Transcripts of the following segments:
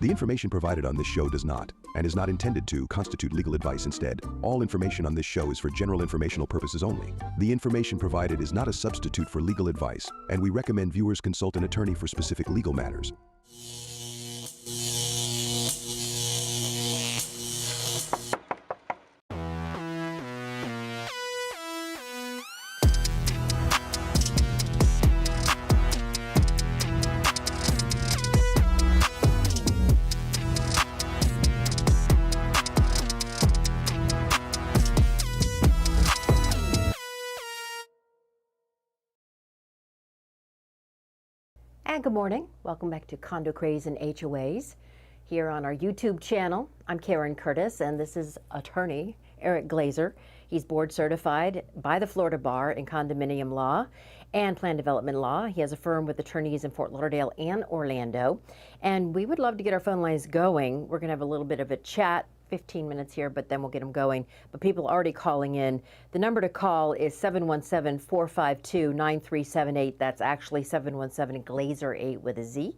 The information provided on this show does not, and is not intended to, constitute legal advice. Instead, all information on this show is for general informational purposes only. The information provided is not a substitute for legal advice, and we recommend viewers consult an attorney for specific legal matters. And good morning. Welcome back to Condo Craze and HOAs here on our YouTube channel. I'm Karen Curtis, and this is attorney Eric Glazer. He's board certified by the Florida Bar in condominium law and plan development law. He has a firm with attorneys in Fort Lauderdale and Orlando. And we would love to get our phone lines going. We're going to have a little bit of a chat, 15 minutes here, but then we'll get them going. But people are already calling in. The number to call is 717-452-9378. That's actually 717-GLAZER8 with a Z.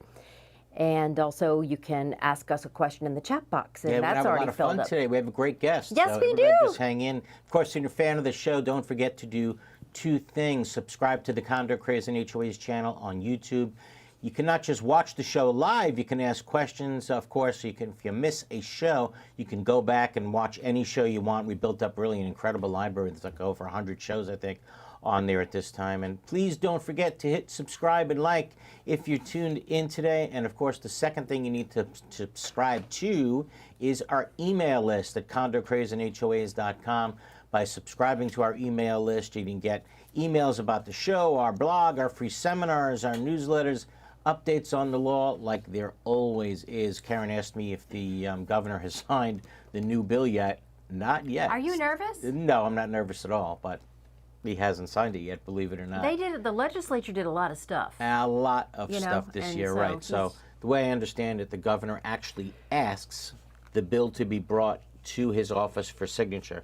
And also, you can ask us a question in the chat box, and that's already filled up. Today we have a great guest. Yes, we do. Just hang in. Of course, if you're a fan of the show, don't forget to do two things. Subscribe to the Condo Craze and HOAs channel on YouTube. You can not just watch the show live, you can ask questions, of course. You can, if you miss a show, you can go back and watch any show you want. We built up really an incredible library. There's like over 100 shows, I think, on there at this time. And please don't forget to hit subscribe and like if you're tuned in today. And of course, the second thing you need to subscribe to is our email list at condocrazeandhoas.com. By subscribing to our email list, you can get emails about the show, our blog, our free seminars, our newsletters, updates on the law, like there always is. Karen asked me if the governor has signed the new bill yet. Not yet. Are you nervous? No, I'm not nervous at all, but he hasn't signed it yet, believe it or not. They did. The legislature did a lot of stuff. A lot of stuff this year, so right. So the way I understand it, the governor actually asks the bill to be brought to his office for signature.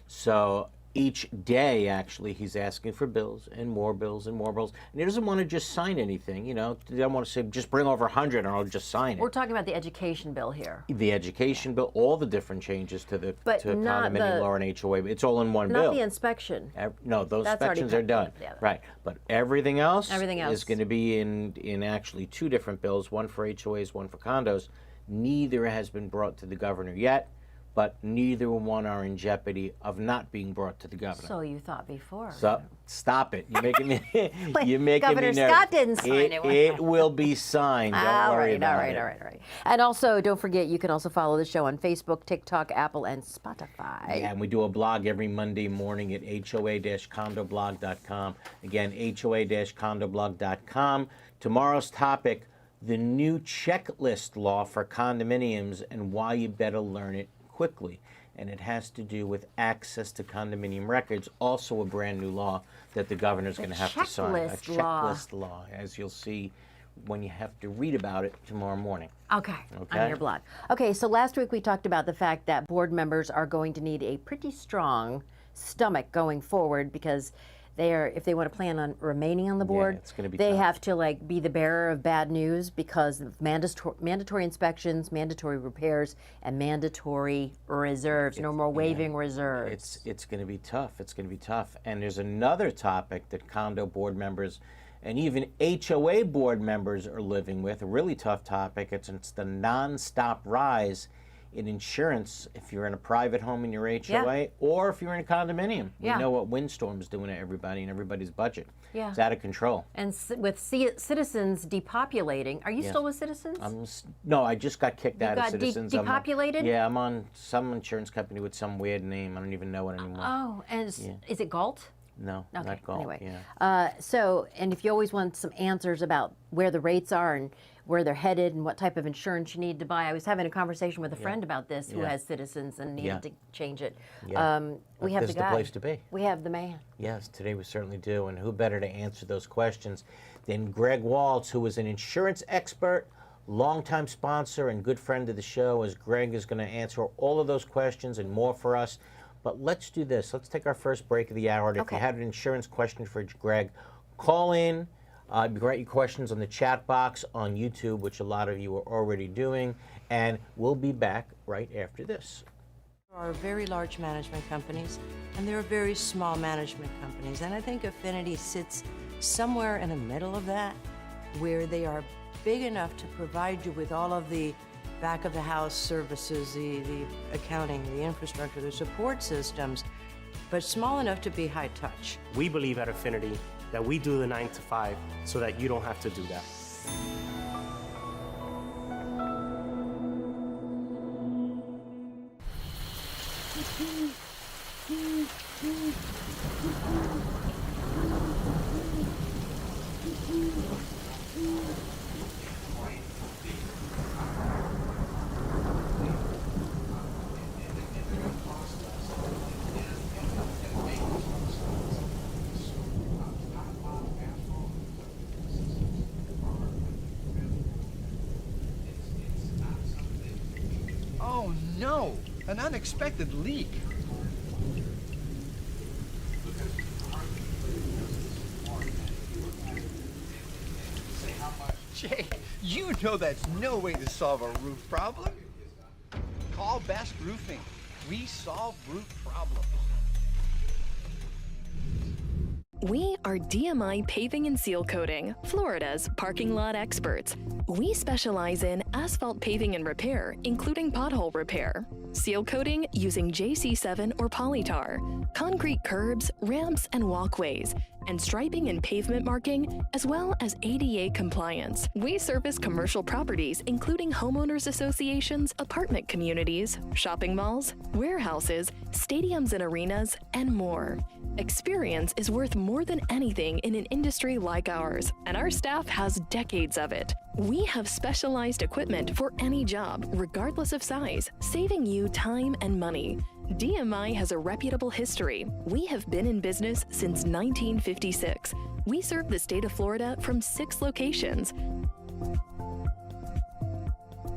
So each day, actually, he's asking for bills and more bills and more bills. And he doesn't want to just sign anything, you know. He doesn't want to say, just bring over 100 and I'll just sign it. We're talking about the education bill here. The education bill, all the different changes to the condominium law and HOA. It's all in one bill. Not the inspection. No, those inspections are done. Yeah. Right. But everything else is going to be in actually two different bills, one for HOAs, one for condos. Neither has been brought to the governor yet, but neither one are in jeopardy of not being brought to the governor. So you thought before. So stop it. You're making me. You're making Governor me nervous. Scott didn't sign it. It will be signed. Don't worry about it. All right. And also, don't forget, you can also follow the show on Facebook, TikTok, Apple, and Spotify. Yeah, and we do a blog every Monday morning at hoa-condoblog.com. Again, hoa-condoblog.com. Tomorrow's topic: the new checklist law for condominiums and why you better learn it quickly. And it has to do with access to condominium records, also a brand new law that the governor's going to have to sign. A checklist law, as you'll see when you have to read about it tomorrow morning. Okay, on your blog. Okay, so last week we talked about the fact that board members are going to need a pretty strong stomach going forward, because if they want to plan on remaining on the board, it's gonna be they tough. have to be the bearer of bad news because of mandatory inspections, mandatory repairs, and mandatory reserves. No more waiving reserves. It's going to be tough. It's going to be tough. And there's another topic that condo board members and even HOA board members are living with, a really tough topic. It's the nonstop rise in insurance if you're in a private home in your HOA or if you're in a condominium. We know what windstorm's doing to everybody and everybody's budget. Yeah. It's out of control. And with Citizens depopulating, are you still with Citizens? No, I just got kicked out of Citizens. Depopulated? I'm on some insurance company with some weird name. I don't even know it anymore. Oh, and is it Galt? No, not Galt. Anyway, and if you always want some answers about where the rates are and where they're headed and what type of insurance you need to buy. I was having a conversation with a friend about this who has Citizens and needed to change it. We have the guy. This is the place to be. We have the man. Yes, today we certainly do. And who better to answer those questions than Greg Waltz, who is an insurance expert, longtime sponsor, and good friend of the show, as Greg is going to answer all of those questions and more for us. But let's do this. Let's take our first break of the hour. And if you had an insurance question for Greg, call in. Write your questions on the chat box on YouTube, which a lot of you are already doing, and we'll be back right after this. There are very large management companies, and there are very small management companies, and I think Affinity sits somewhere in the middle of that, where they are big enough to provide you with all of the back of the house services, the accounting, the infrastructure, the support systems, but small enough to be high touch. We believe at Affinity that we do the 9 to 5 so that you don't have to do that. Oh no, an unexpected leak. Jay, you know that's no way to solve a roof problem. Call Best Roofing. We solve roof problems. We are DMI Paving and Seal Coating, Florida's parking lot experts. We specialize in asphalt paving and repair, including pothole repair, seal coating using JC7 or polytar, concrete curbs, ramps, and walkways, and striping and pavement marking, as well as ADA compliance. We service commercial properties, including homeowners associations, apartment communities, shopping malls, warehouses, stadiums and arenas, and more. Experience is worth more than anything in an industry like ours, and our staff has decades of it. We have specialized equipment for any job, regardless of size, saving you time and money. DMI has a reputable history. We have been in business since 1956. We serve the state of Florida from 6 locations.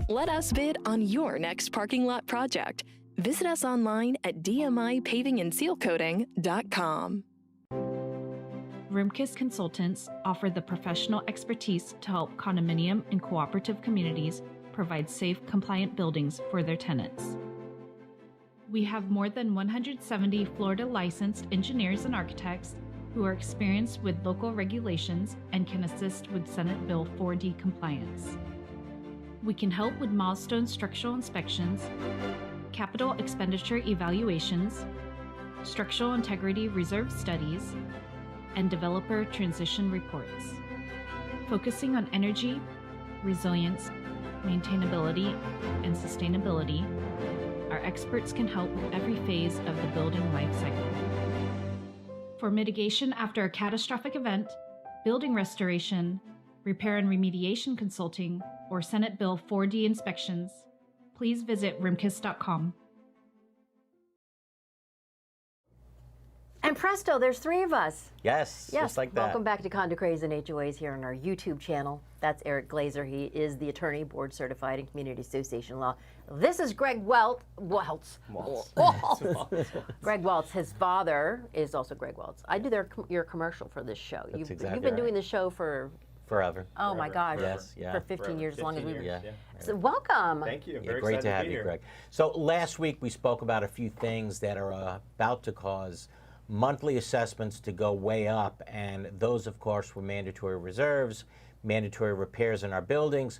Let us bid on your next parking lot project. Visit us online at dmipavingandsealcoating.com. Rimkus Consultants offer the professional expertise to help condominium and cooperative communities provide safe, compliant buildings for their tenants. We have more than 170 Florida licensed engineers and architects who are experienced with local regulations and can assist with Senate Bill 4D compliance. We can help with milestone structural inspections, capital expenditure evaluations, structural integrity reserve studies, and developer transition reports. Focusing on energy, resilience, maintainability, and sustainability, our experts can help with every phase of the building life cycle. For mitigation after a catastrophic event, building restoration, repair and remediation consulting, or Senate Bill 4D inspections, please visit rimkus.com. And presto, there's 3 of us. Yes, just like that. Welcome back to Condo Craze and HOAs here on our YouTube channel. That's Eric Glazer. He is the attorney, board certified in community association law. This is Greg Waltz. Greg Waltz. His father is also Greg Waltz. I do your commercial for this show. That's You've been doing the show for forever. Oh my gosh. Yes, yeah. For 15 years, as long as we've been. Yeah. So welcome. Thank you. Yeah, Very great excited to have be you, here. Greg. So last week we spoke about a few things that are about to cause monthly assessments to go way up, and those, of course, were mandatory reserves, mandatory repairs in our buildings.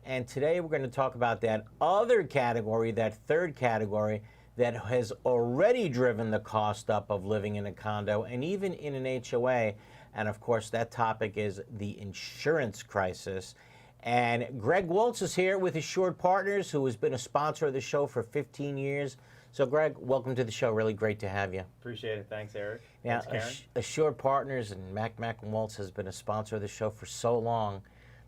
And today we're going to talk about that other category, that third category, that has already driven the cost up of living in a condo and even in an HOA. And of course, that topic is the insurance crisis. And Greg Waltz is here with Assured Partners, who has been a sponsor of the show for 15 years. So Greg, welcome to the show. Really great to have you. Appreciate it. Thanks, Eric. Now, Thanks, Karen. Assured Partners and Mac and Waltz has been a sponsor of the show for so long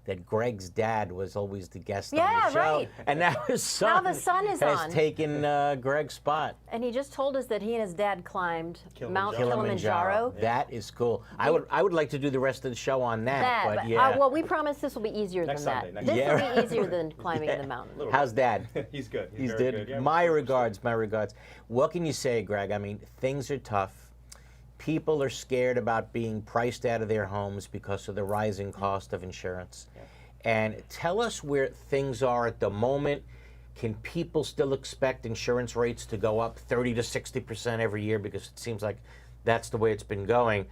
that Greg's dad was always the guest on the show. Right. And now his son, Now the son is has on. taken Greg's spot. And he just told us that he and his dad climbed Mount Kilimanjaro. Kilimanjaro. That is cool. I would like to do the rest of the show on that, but yeah. Well, we promise this will be easier Next than Sunday, that. next This Sunday. will be easier than climbing the mountain. How's Dad? He's good. He's very good. Yeah, My we're regards, my regards. What can you say, Greg? I mean, things are tough. people are scared about being priced out of their homes because of the rising cost of insurance. And tell us where things are at the moment. Can people still expect insurance rates to go up 30 to 60% every year, because it seems like that's the way it's been going?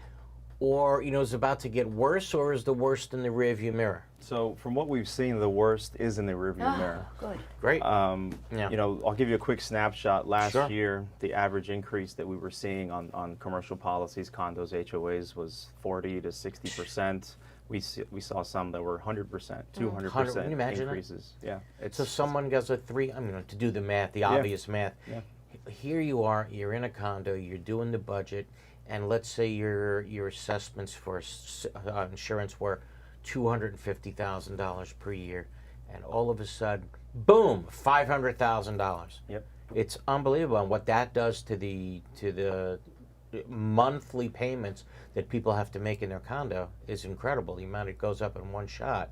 Or, is it about to get worse, or is the worst in the rearview mirror? So from what we've seen, the worst is in the rearview mirror. Good. Great. I'll give you a quick snapshot. Last Sure. year, the average increase that we were seeing on commercial policies, condos, HOAs, was 40 to 60%. We saw some that were 100%, 200% Can you imagine increases. that? Yeah. So someone gets a to do the math, the obvious math. Yeah. Here you are, you're in a condo, you're doing the budget, and let's say your assessments for insurance were $250,000 per year, and all of a sudden, boom, $500,000. Yep. It's unbelievable, and what that does to the monthly payments that people have to make in their condo is incredible. The amount it goes up in one shot,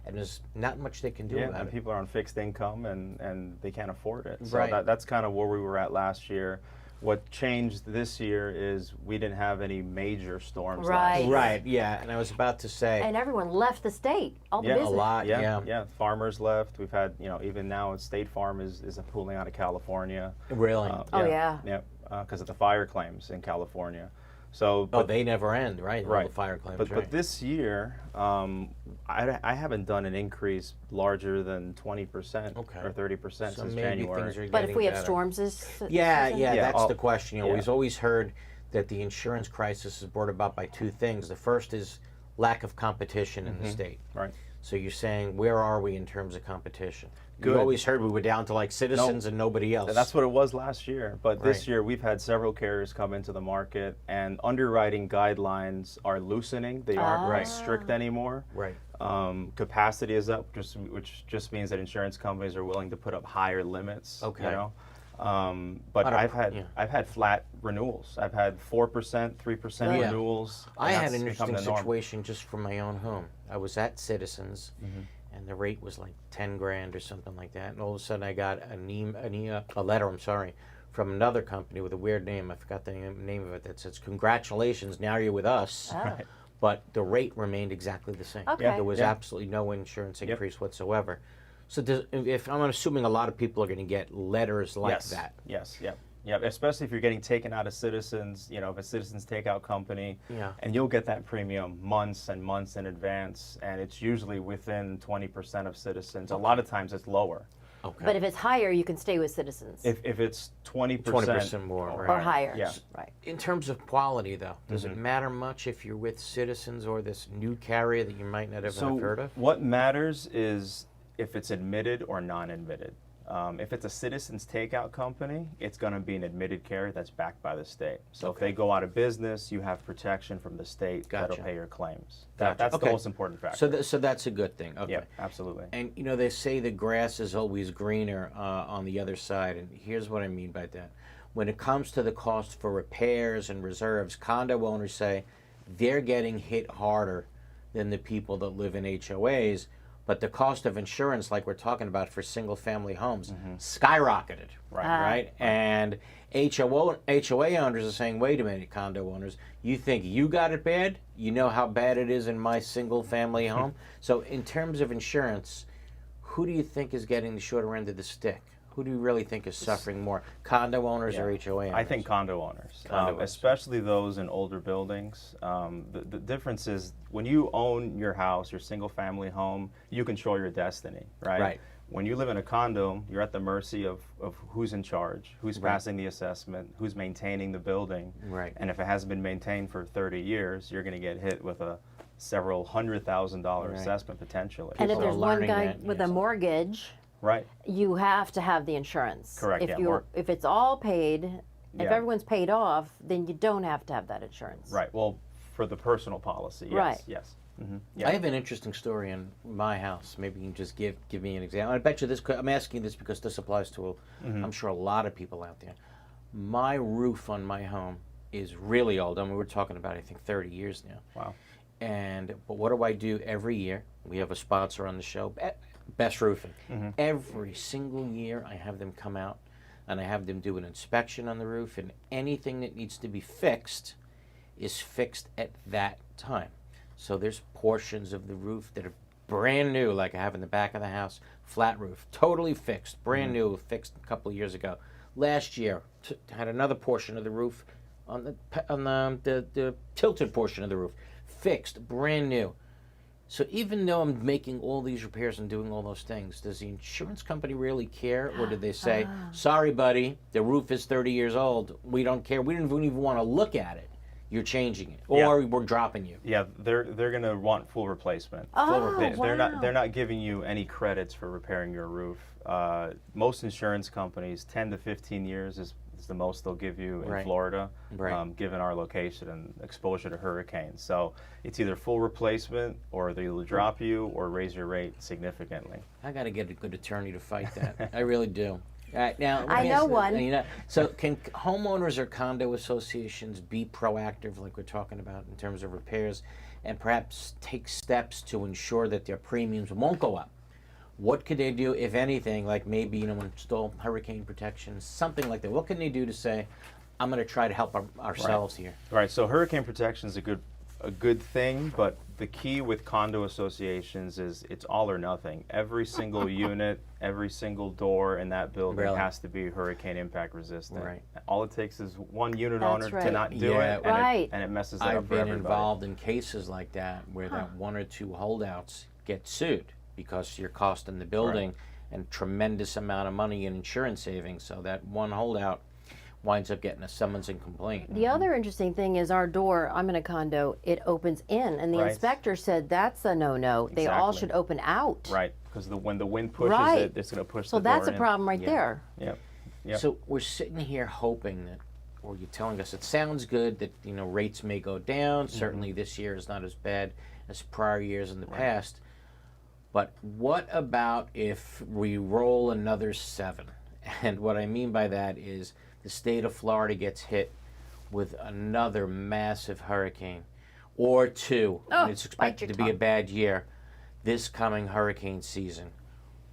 and there's not much they can do about and it. people are on fixed income and they can't afford it. So Right. that's kind of where we were at last year. What changed this year is we didn't have any major storms last Right. year. Right, yeah, and I was about to say, And everyone left the state. All the Yeah, a business. a lot, Yeah, yeah. Farmers left. We've had, even now State Farm is pulling out of California. Really? Oh, yeah. Yeah, because of the fire claims in California. So, Oh, but, they never end, right? All right. the fire claims, but right? this year, I haven't done an increase larger than 20% Okay. or 30% so since maybe January. things are But getting if we have better. storms this Yeah, season? yeah, Yeah, that's oh, the question. yeah. We've always heard that the insurance crisis is brought about by two things. The first is lack of competition in the state. Right. So you're saying, where are we in terms of competition? Good. You always heard we were down to like Citizens and nobody else. That's what it was last year. But this Right. year, we've had several carriers come into the market, and underwriting guidelines are loosening. They aren't as strict anymore. Right. Capacity is up, which just means that insurance companies are willing to put up higher limits. Okay. But I've had flat renewals. I've had 4%, 3% Yeah. renewals. I and had that's an become interesting the norm. situation just for my own home. I was at Citizens, and the rate was like 10 grand or something like that. And all of a sudden, I got a letter. I'm sorry, from another company with a weird name. I forgot the name of it. That says, "Congratulations, now you're with us." Right. But the rate remained exactly the same. Okay. Yeah. There was Yeah. absolutely no insurance increase whatsoever. So, if I'm assuming a lot of people are going to get letters like Yes. that. Yes. Yep. Yep. Especially if you're getting taken out of Citizens, if a Citizens takeout company, Yeah. and you'll get that premium months and months in advance, and it's usually within 20% of Citizens. A lot of times it's lower. Okay. But if it's higher, you can stay with Citizens. If it's 20%, 20% more, or right. higher. Yeah. Right. In terms of quality, though, does it matter much if you're with Citizens or this new carrier that you might not have heard of? What matters is if it's admitted or non-admitted. If it's a Citizens takeout company, it's going to be an admitted carrier that's backed by the state. So if they go out of business, you have protection from the state Gotcha. that'll pay your claims. Gotcha. That's Okay. the most important factor. So that's a good thing. Okay. Yeah, absolutely. And they say the grass is always greener on the other side, and here's what I mean by that. When it comes to the cost for repairs and reserves, condo owners say they're getting hit harder than the people that live in HOAs, but the cost of insurance, like we're talking about for single-family homes, skyrocketed, right? And HOA owners are saying, wait a minute, condo owners, you think you got it bad? You know how bad it is in my single-family home? So in terms of insurance, who do you think is getting the shorter end of the stick? Who do you really think is suffering more, condo owners or HOA owners? I think condo owners, especially those in older buildings. The difference is when you own your house, your single-family home, you control your destiny, right? Right. When you live in a condo, you're at the mercy of who's in charge, who's passing the assessment, who's maintaining the building. Right. And if it hasn't been maintained for 30 years, you're going to get hit with a several $100,000 assessment potentially. And if People there's are one learning guy that, with yes. a mortgage, Right. you have to have the insurance. Correct, If yeah, if it's all paid, if Yeah. everyone's paid off, then you don't have to have that insurance. Right. Well, for the personal policy, yes. Right. Yes. I have an interesting story in my house. Maybe you can just give me an example. I bet you this. I'm asking this because this applies to, I'm sure, a lot of people out there. My roof on my home is really old. I mean, we're talking about, I think, 30 years now. Wow. But what do I do every year? We have a sponsor on the show, Best Roofing. Every single year, I have them come out, and I have them do an inspection on the roof, and anything that needs to be fixed, is fixed at that time. So there's portions of the roof that are brand new, like I have in the back of the house, flat roof, totally fixed, brand new, fixed a couple of years ago. Last year, had another portion of the roof on the tilted portion of the roof, fixed, brand new. So even though I'm making all these repairs and doing all those things, does the insurance company really care? Or did they say, sorry, buddy, the roof is 30 years old. We don't care. We don't even want to look at it. You're changing it, or we're dropping you. Yeah, they're going to want full replacement. They're not giving you any credits for repairing your roof. Most insurance companies, 10 to 15 years is the most they'll give you in Florida, given our location and exposure to hurricanes. So it's either full replacement, or they'll drop you or raise your rate significantly. I got to get a good attorney to fight that. I really do. All right, now, I know one. So can homeowners or condo associations be proactive, like we're talking about, in terms of repairs, and perhaps take steps to ensure that their premiums won't go up? What could they do, if anything, like maybe install hurricane protection, something like that? What can they do to say, I'm going to try to help ourselves here? Right. So hurricane protection is a good thing, but the key with condo associations is it's all or nothing. Every single unit, every single door in that building has to be hurricane impact resistant. Right. All it takes is one unit owner to not do it, and it messes it up for everybody. I've been involved in cases like that where that one or two holdouts get sued because you're costing the building and tremendous amount of money in insurance savings. So that one holdout winds up getting a summons and complaint. The other interesting thing is our door, I'm in a condo, it opens in, and the inspector said that's a no-no. They all should open out. Right, because when the wind pushes it, it's going to push the door in. So that's a problem right there. Yep. So we're sitting here hoping that, or you're telling us it sounds good that rates may go down. Certainly this year is not as bad as prior years in the past. But what about if we roll another 7? And what I mean by that is the state of Florida gets hit with another massive hurricane or 2. And it's expected to be a bad year this coming hurricane season.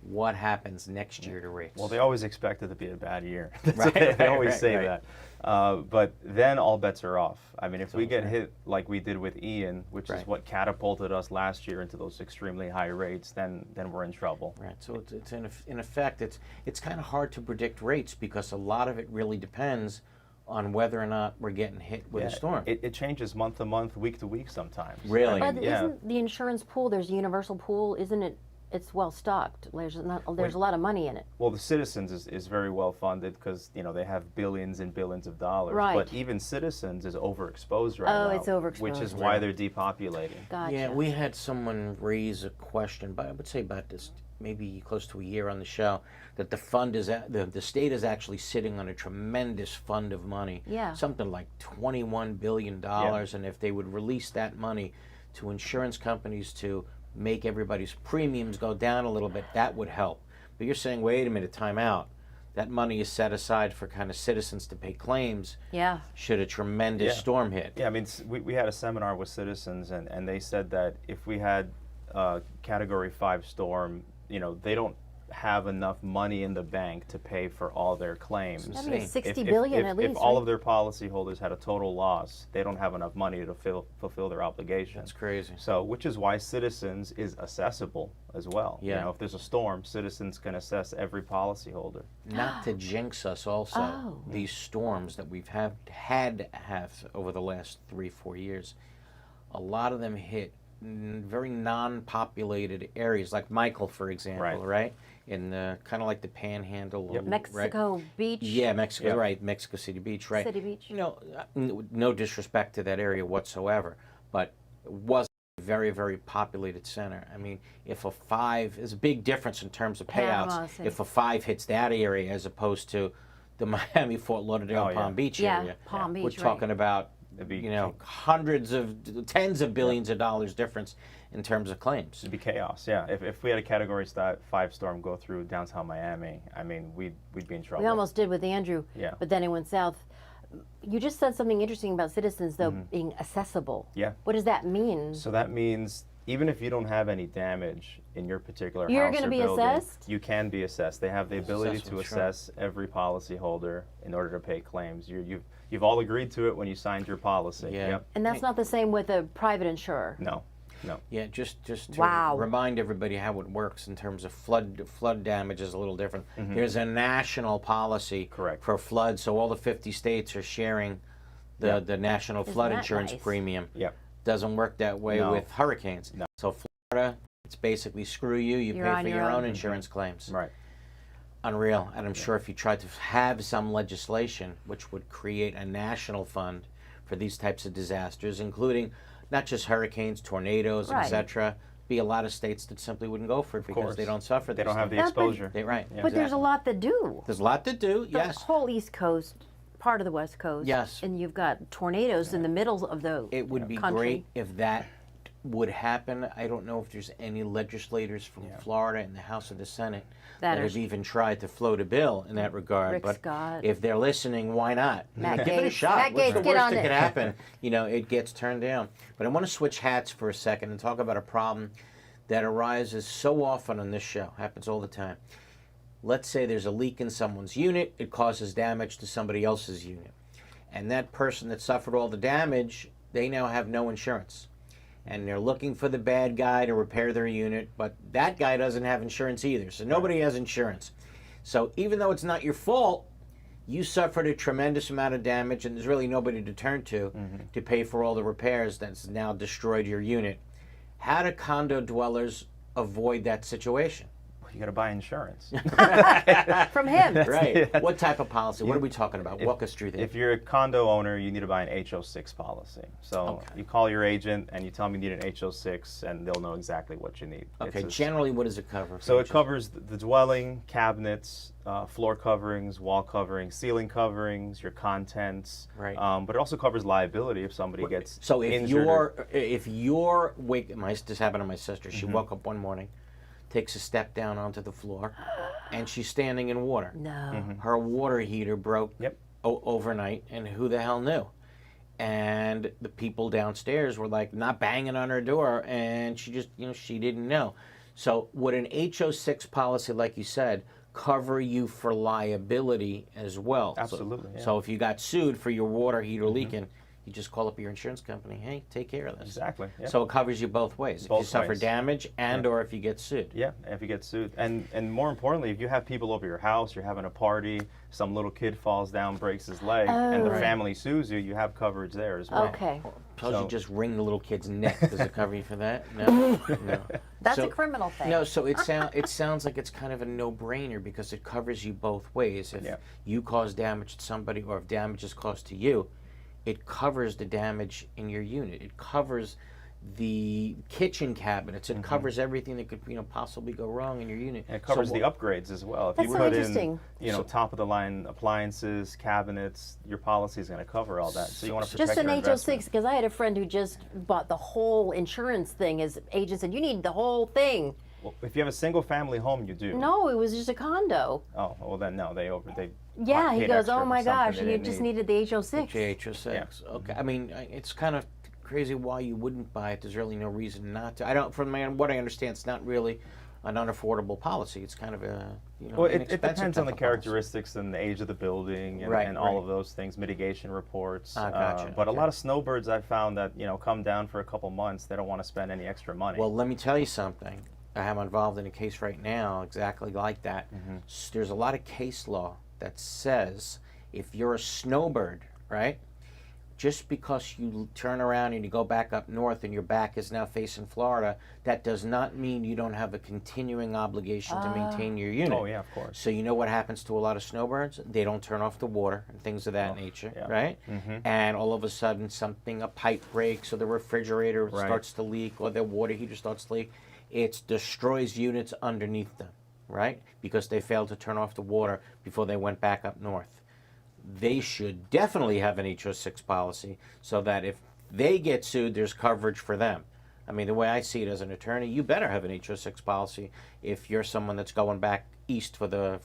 What happens next year to rates? Well, they always expect it to be a bad year. They always say that. But then all bets are off. I mean, if we get hit like we did with Ian, which is what catapulted us last year into those extremely high rates, then we're in trouble. Right. So it's in effect, it's kind of hard to predict rates because a lot of it really depends on whether or not we're getting hit with a storm. It changes month to month, week to week sometimes. Really? But isn't the insurance pool, there's a universal pool, isn't it? It's well stocked. There's a lot of money in it. Well, the Citizens is very well funded because they have billions and billions of dollars. Right. But even Citizens is overexposed right now. Oh, it's overexposed. Which is why they're depopulating. Gotcha. Yeah, we had someone raise a question, but I would say about this maybe close to a year on the show, that the fund is the state is actually sitting on a tremendous fund of money. Yeah. Something like $21 billion, and if they would release that money to insurance companies to make everybody's premiums go down a little bit, that would help. But you're saying, wait a minute, time out. That money is set aside for kind of citizens to pay claims should a tremendous storm hit. Yeah, I mean, we had a seminar with Citizens, and they said that if we had a Category 5 storm, they don't have enough money in the bank to pay for all their claims. That means $60 billion at least. If all of their policyholders had a total loss, they don't have enough money to fulfill their obligations. That's crazy. So, which is why Citizens is assessable as well. Yeah. If there's a storm, Citizens can assess every policyholder. Not to jinx us also, these storms that we've had to have over the last 3-4 years, a lot of them hit very non-populated areas, like Michael, for example, right? In the kind of like the Panhandle, Mexico Beach. Yeah, Mexico, right? Mexico City Beach, right? City Beach. No disrespect to that area whatsoever, but it was a very, very populated center. I mean, if a 5 is a big difference in terms of payouts. If a 5 hits that area as opposed to the Miami, Fort Lauderdale, Palm Beach area, Palm Beach. we're talking about tens of billions of dollars difference in terms of claims. It'd be chaos. Yeah, if we had a Category 5 storm go through downtown Miami, I mean, we'd be in trouble. We almost did with Andrew. Yeah. But then it went south. You just said something interesting about Citizens, though, being accessible. Yeah. What does that mean? So that means even if you don't have any damage in your particular You're house gonna or be building, assessed? you can be assessed. They have the ability to Assessment, sure. assess every policyholder in order to pay claims. You've all agreed to it when you signed your policy. Yeah. Yep. And that's not the same with a private insurer. No. No. Yeah, just to Wow. remind everybody how it works in terms of flood damage is a little different. There's a national policy Correct. for flood, so all the 50 states are sharing the national flood that insurance nice? premium. Yep. Doesn't work that way No. with hurricanes. No. So Florida, it's basically screw you. You You're pay on for your your own. own insurance claims. Right. Unreal. And I'm sure if you tried to have some legislation which would create a national fund for these types of disasters, including not just hurricanes, tornadoes, Right. etc., be a lot of states that simply wouldn't go for it because course. they don't suffer. They these don't have the things. exposure. Right. But there's a lot that do. There's a lot to do. The Yes. whole East Coast, part of the West Coast. Yes. And you've got tornadoes in the middle of the It would be country. great if that would happen. I don't know if there's any legislators from Florida in the House or the Senate That that are- have even tried to float a bill in that regard. Rick but Scott. if they're listening, why not? Matt Give it a Gaetz. shot. Matt What's Gaetz, the get worst on that it. could happen? It gets turned down. But I want to switch hats for a second and talk about a problem that arises so often on this show. Happens all the time. Let's say there's a leak in someone's unit. It causes damage to somebody else's unit. And that person that suffered all the damage, they now have no insurance. And they're looking for the bad guy to repair their unit, but that guy doesn't have insurance either. So nobody has insurance. So even though it's not your fault, you suffered a tremendous amount of damage and there's really nobody to turn to pay for all the repairs that's now destroyed your unit. How do condo dwellers avoid that situation? You got to buy insurance. From him. Right. What type of policy? What are we talking about? Walk us through that. If you're a condo owner, you need to buy an HO6 policy. So you call your agent and you tell them you need an HO6 and they'll know exactly what you need. Okay, generally what does it cover? So it covers the dwelling, cabinets, floor coverings, wall coverings, ceiling coverings, your contents. Right. But it also covers liability if somebody gets So if injured. this happened to my sister. She woke up one morning, takes a step down onto the floor, and she's standing in water. No. Her water heater broke Yep. overnight, and who the hell knew? And the people downstairs were like not banging on her door, and she just, she didn't know. So would an HO6 policy, like you said, cover you for liability as well? Absolutely, yeah. So if you got sued for your water heater leaking, you just call up your insurance company. Hey, take care of this. Exactly. Yep. So it covers you both ways. If you Both suffer ways. damage and or if you get sued. Yeah, if you get sued. And more importantly, if you have people over your house, you're having a party, some little kid falls down, breaks his leg, and the family sues you, you have coverage there as well. Okay. Suppose you just wring the little kid's neck. Does it cover you for that? No. No. That's So- a criminal thing. No, so it sounds like it's kind of a no-brainer because it covers you both ways. If Yeah. you cause damage to somebody or if damage is caused to you, it covers the damage in your unit. It covers the kitchen cabinets. It covers everything that could possibly go wrong in your unit. And it covers So the upgrades as well. If That's you so put interesting. in, top of the line appliances, cabinets, your policy is going to cover all that. So you want to protect Just an your investment. HO6, because I had a friend who just bought the whole insurance thing. His agent said, you need the whole thing. Well, if you have a single family home, you do. No, it was just a condo. Oh, well then no, they Yeah, he paid goes, extra oh for my something gosh, they you didn't just need. needed the HO6. HO6. Okay. I mean, it's kind of crazy why you wouldn't buy it. There's really no reason not to. I don't. From what I understand, it's not really an unaffordable policy. It's kind of a Well, it inexpensive depends on type the of policy. characteristics and the age of the building and, Right, and all right. of those things, mitigation reports. Gotcha, But a okay. lot of snowbirds I've found that come down for a couple months. They don't want to spend any extra money. Well, let me tell you something. I'm involved in a case right now exactly like that. There's a lot of case law that says if you're a snowbird, right, just because you turn around and you go back up north and your back is now facing Florida, that does not mean you don't have a continuing obligation to maintain your unit. Oh, yeah, of course. So you know what happens to a lot of snowbirds? They don't turn off the water and things of that nature, yeah. right? And all of a sudden a pipe breaks or the refrigerator Right. starts to leak or the water heater starts to leak. It destroys units underneath them, right? Because they failed to turn off the water before they went back up north. They should definitely have an HO6 policy so that if they get sued, there's coverage for them. I mean, the way I see it as an attorney, you better have an HO6 policy if you're someone that's going back east for the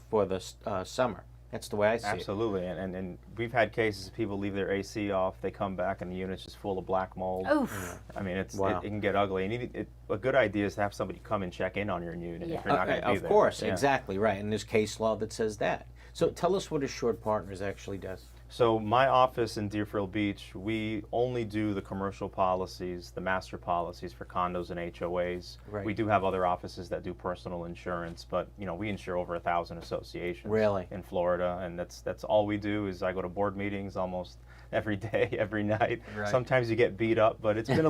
summer. That's the way I see it. Absolutely, and we've had cases of people leave their AC off, they come back and the unit's just full of black mold. Oof. I mean, it Wow. can get ugly. And a good idea is to have somebody come and check in on your unit if you're not going to be Of there. course, Yeah. exactly right. And there's case law that says that. So tell us what Assured Partners actually does. So my office in Deerfield Beach, we only do the commercial policies, the master policies for condos and HOAs. Right. We do have other offices that do personal insurance, but we insure over 1,000 associations Really? in Florida, and that's all we do. Is I go to board meetings almost every day, every night. Right. Sometimes you get beat up, but it's been a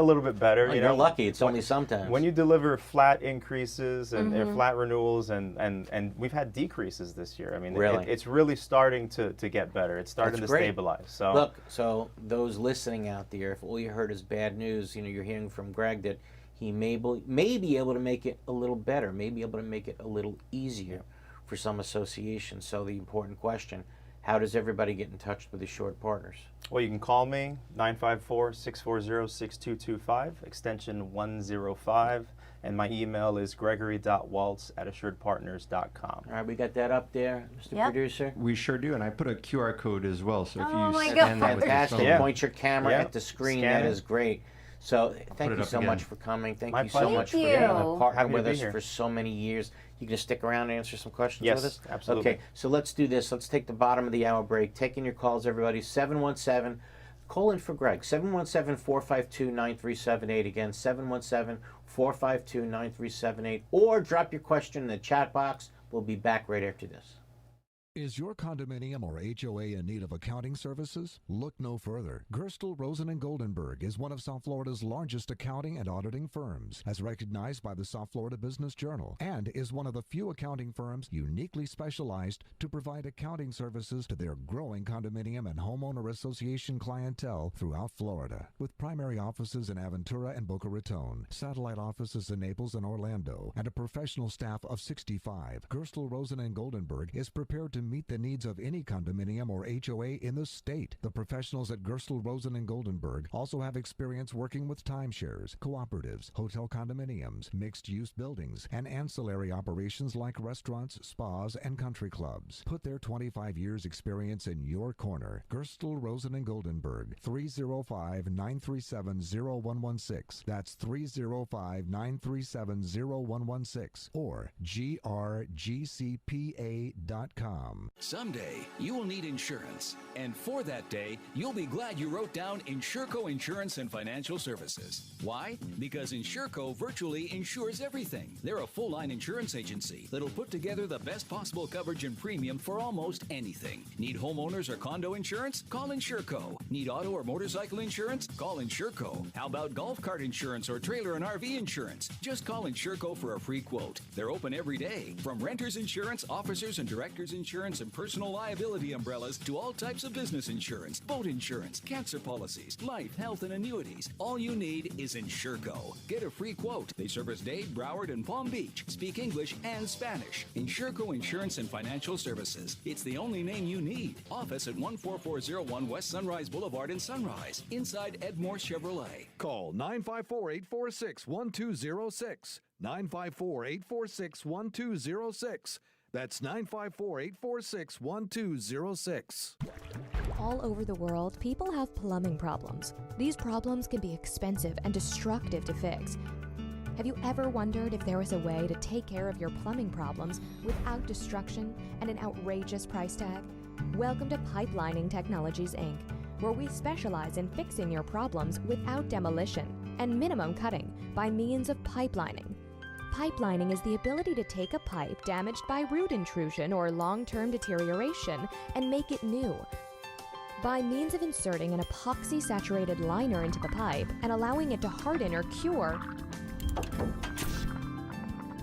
little bit better. Well, you're lucky. It's only sometimes. When you deliver flat increases and flat renewals, and we've had decreases this year. I mean, Really? it's really starting to get better. It's starting That's to great. stabilize. So Look, so those listening out there, if all you heard is bad news, you're hearing from Greg that he may be able to make it a little better, may be able to make it a little easier for some associations. So the important question, how does everybody get in touch with Assured Partners? Well, you can call me, 954-640-6225, extension 105, and my email is gregory.waltz@assuredpartners.com. All right, we got that up there, Mr. Yep. Producer. We sure do, and I put a QR code as well. So if Oh you my scan God. that with your Fantastic. phone, Yeah. Point your camera Yeah. at the screen. Scan That it. is great. So thank it you up so again. much for coming. Thank My you so pleasure. much for Thank being you. a partner Happy to with be us here. for so many years. You gonna stick around and answer some questions Yes, with us? absolutely. Okay, so let's do this. Let's take the bottom of the hour break. Taking your calls, everybody. 717. Call in for Greg. 717-452-9378. Again, 717-452-9378. Or drop your question in the chat box. We'll be back right after this. Is your condominium or HOA in need of accounting services? Look no further. Gerstle, Rosen & Goldenberg is one of South Florida's largest accounting and auditing firms, as recognized by the South Florida Business Journal, and is one of the few accounting firms uniquely specialized to provide accounting services to their growing condominium and homeowner association clientele throughout Florida. With primary offices in Aventura and Boca Raton, satellite offices in Naples and Orlando, and a professional staff of 65, Gerstle, Rosen & Goldenberg is prepared to meet the needs of any condominium or HOA in the state. The professionals at Gerstle, Rosen & Goldenberg also have experience working with timeshares, cooperatives, hotel condominiums, mixed-use buildings, and ancillary operations like restaurants, spas, and country clubs. Put their 25 years experience in your corner. Gerstle, Rosen & Goldenberg, 305-937-0116. That's 305-937-0116 or grgcpa.com. Someday, you will need insurance. And for that day, you'll be glad you wrote down InsureCo Insurance and Financial Services. Why? Because InsureCo virtually insures everything. They're a full-line insurance agency that'll put together the best possible coverage and premium for almost anything. Need homeowners or condo insurance? Call InsureCo. Need auto or motorcycle insurance? Call InsureCo. How about golf cart insurance or trailer and RV insurance? Just call InsureCo for a free quote. They're open every day. From renters insurance, officers and directors insurance, and personal liability umbrellas to all types of business insurance, boat insurance, cancer policies, life, health, and annuities. All you need is InsureCo. Get a free quote. They service Dade, Broward, and Palm Beach. Speak English and Spanish. InsureCo Insurance and Financial Services. It's the only name you need. Office at 14401 West Sunrise Boulevard in Sunrise, inside Edmore Chevrolet. Call 954-846-1206. 954-846-1206. That's 954-846-1206. All over the world, people have plumbing problems. These problems can be expensive and destructive to fix. Have you ever wondered if there was a way to take care of your plumbing problems without destruction and an outrageous price tag? Welcome to Pipelining Technologies, Inc., where we specialize in fixing your problems without demolition and minimum cutting by means of pipelining. Pipelining is the ability to take a pipe damaged by root intrusion or long-term deterioration and make it new. By means of inserting an epoxy-saturated liner into the pipe and allowing it to harden or cure,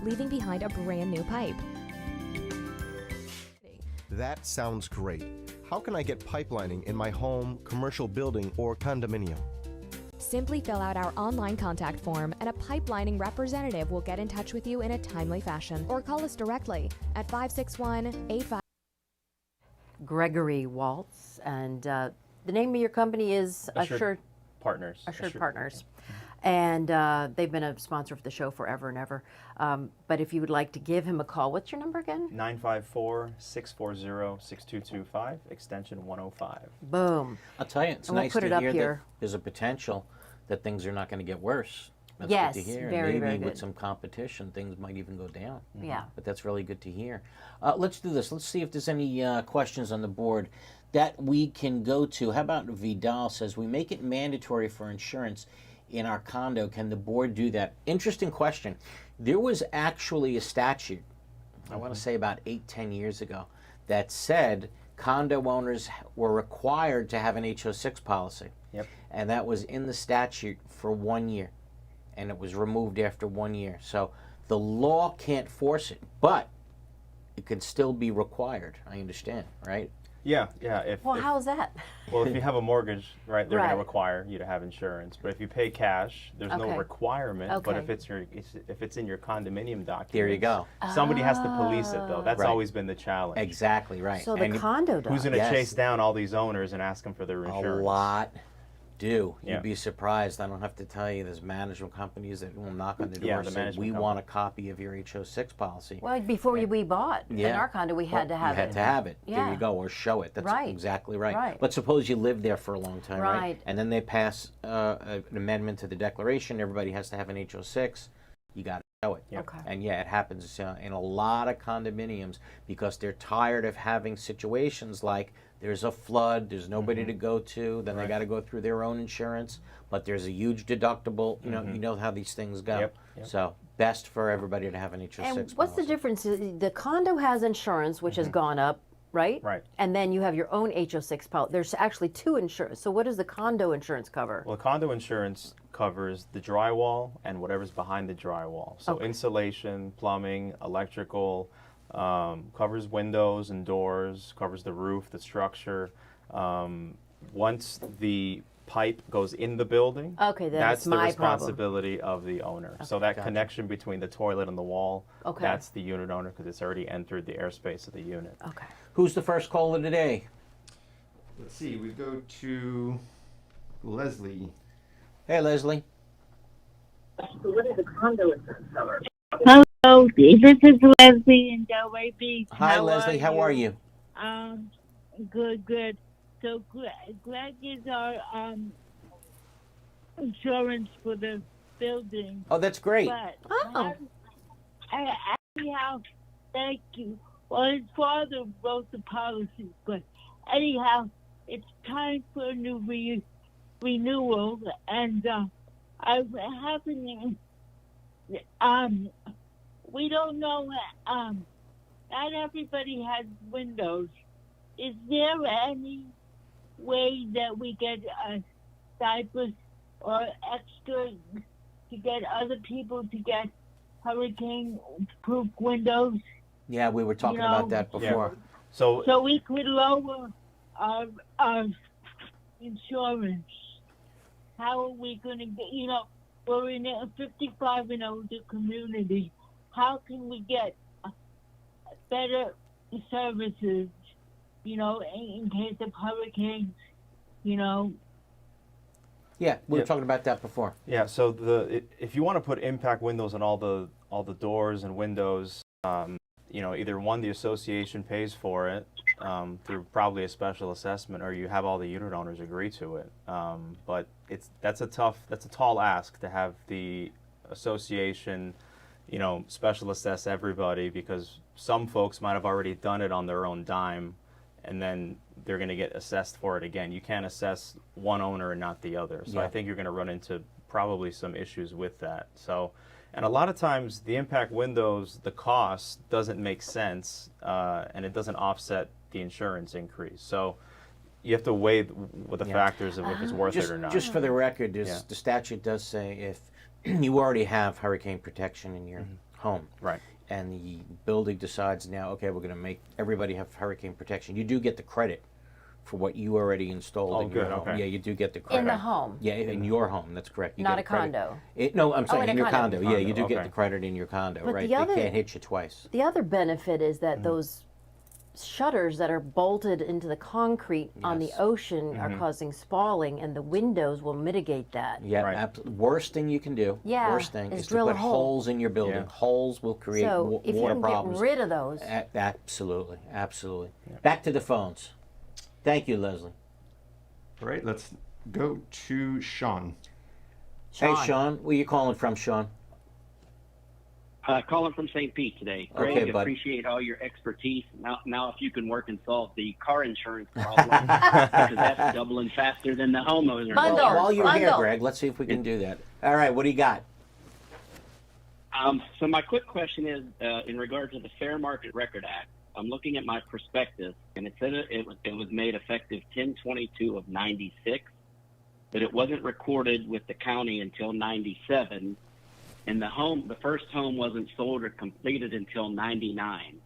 leaving behind a brand new pipe. That sounds great. How can I get pipelining in my home, commercial building, or condominium? Simply fill out our online contact form and a pipelining representative will get in touch with you in a timely fashion, or call us directly at 561-85. Gregory Waltz, and the name of your company is Assured Partners. Assured Partners. And they've been a sponsor for the show forever and ever. But if you would like to give him a call, what's your number again? 954-640-6225, extension 105. Boom. I'll tell you, it's And we'll nice put to it up hear that here. there's a potential that things are not going to get worse. That's Yes, good to hear. very, Maybe very with good. some competition, things might even go down. Yeah. But that's really good to hear. Let's do this. Let's see if there's any questions on the board that we can go to. How about Vidal says, we make it mandatory for insurance in our condo. Can the board do that? Interesting question. There was actually a statute, I want to say about 8-10 years ago, that said condo owners were required to have an HO6 policy. Yep. And that was in the statute for 1 year. And it was removed after 1 year. So the law can't force it, but it can still be required. I understand, right? Yeah. Well, how's that? Well, if you have a mortgage, right, they're going Right. to require you to have insurance. But if you pay cash, there's no Okay. requirement. But Okay. if it's in your condominium document, There you go. Somebody has to police it, though. That's Right. always been the challenge. Exactly right. So the condo does. Who's going to Yes. chase down all these owners and ask them for their A insurance? lot do. Yeah. You'd be surprised. I don't have to tell you, there's management companies that will knock on the door Yeah, and the say, management we company. want a copy of your HO6 policy. Well, before we bought in Yeah. our condo, we had to have You it. had to have it. There Yeah. you go, or show it. That's Right. exactly right. Right. But suppose you lived there for a long time, right? Right. And then they pass an amendment to the declaration. Everybody has to have an HO6. You got to show it. Yep. Okay. And yeah, it happens in a lot of condominiums because they're tired of having situations like there's a flood, there's nobody to go to, then they got to go through their own insurance, but there's a huge deductible. You know how these things go. Yep. So best for everybody to have an HO6 And what's the policy. difference? The condo has insurance, which has gone up, right? Right. And then you have your own HO6 policy. There's actually two insurance. So what does the condo insurance cover? Well, condo insurance covers the drywall and whatever's behind the drywall. So Okay. insulation, plumbing, electrical, covers windows and doors, covers the roof, the structure. Once the pipe goes in the building, Okay, then that's it's the my problem. responsibility of the owner. So that connection between the toilet and the wall, Okay. that's the unit owner because it's already entered the airspace of the unit. Okay. Who's the first caller today? Let's see, we go to Leslie. Hey, Leslie. What is a condo insurance cover? Hello, this is Leslie in Delray Beach. Hi, Leslie. How are you? Good. So Greg is our insurance for the building. Oh, that's great. But anyhow, thank you. Well, his father wrote the policy, but anyhow, it's time for a new renewal, and I'm having we don't know. Not everybody has windows. Is there any way that we get a stipend or extra to get other people to get hurricane-proof windows? Yeah, we were talking about that before. So we could lower our insurance. How are we going to get, we're in a 55 and older community. How can we get better services, in case of hurricanes, Yeah, we were talking about that before. Yeah, so if you want to put impact windows on all the doors and windows, either one, the association pays for it through probably a special assessment, or you have all the unit owners agree to it. But that's a tall ask to have the association, special assess everybody, because some folks might have already done it on their own dime, and then they're going to get assessed for it again. You can't assess one owner and not the other. So Yeah. I think you're going to run into probably some issues with that. So, and a lot of times the impact windows, the cost doesn't make sense, and it doesn't offset the insurance increase. So you have to weigh with the factors of if it's worth it or not. Just for the record, the statute does say if you already have hurricane protection in your home, right, and the building decides now, okay, we're going to make everybody have hurricane protection, you do get the credit for what you already installed in your good, home. okay. Yeah, you do get the credit. In the home? Yeah, in your home, that's correct. You Not get a condo? No, I'm saying in a in your condo. condo. Yeah, you do Okay. get the credit in your condo, But right? the They other- can't hit you twice. The other benefit is that those shutters that are bolted into the concrete on the Yes. ocean are causing spalling, and the windows will mitigate that. Yeah, worst thing you can do. Yeah, worst thing is is to drill a put hole. holes in your building. Holes will create So if you water can problems. get rid of those. Absolutely, absolutely. Back to the phones. Thank you, Leslie. All right, let's go to Sean. Hey, Sean, where you calling from, Sean? Calling from St. Pete today. Okay, Greg, bud. appreciate all your expertise. Now, if you can work and solve the car insurance problem, because that's doubling faster than the homeowner. Well, while you're here, Greg, let's see if we can do that. All right, what do you got? So my quick question is, in regard to the Fair Market Record Act, I'm looking at my prospectus, and it said it was made effective 10/22 of '96, but it wasn't recorded with the county until '97. And the first home wasn't sold or completed until '99.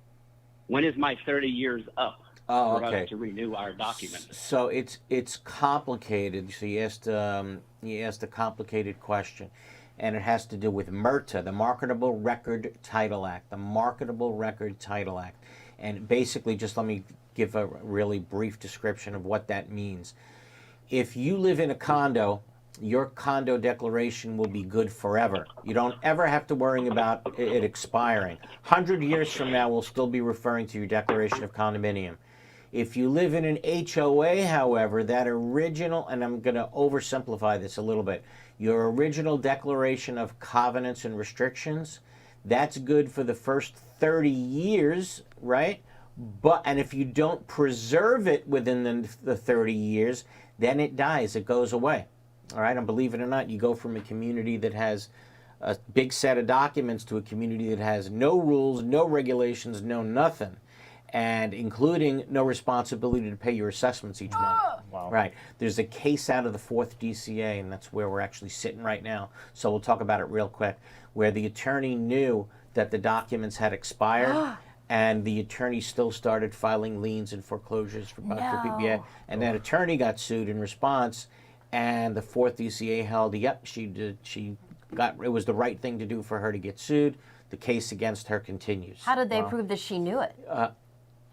When is my 30 years up for us to renew our document? So it's complicated. So you asked a complicated question, and it has to do with MRTA, the Marketable Record Title Act. The Marketable Record Title Act, and basically, just let me give a really brief description of what that means. If you live in a condo, your condo declaration will be good forever. You don't ever have to worry about it expiring. 100 years from now, we'll still be referring to your declaration of condominium. If you live in an HOA, however, that original, and I'm going to oversimplify this a little bit, your original declaration of covenants and restrictions, that's good for the first 30 years, right? And if you don't preserve it within the 30 years, then it dies, it goes away. All right, and believe it or not, you go from a community that has a big set of documents to a community that has no rules, no regulations, no nothing, and including no responsibility to pay your assessments each month. Wow. Right. There's a case out of the 4th DCA, and that's where we're actually sitting right now, so we'll talk about it real quick, where the attorney knew that the documents had expired, and the attorney still started filing liens and foreclosures for PPA, and that attorney got sued in response. And the 4th DCA held, yep, it was the right thing to do for her to get sued. The case against her continues. How did they prove that she knew it?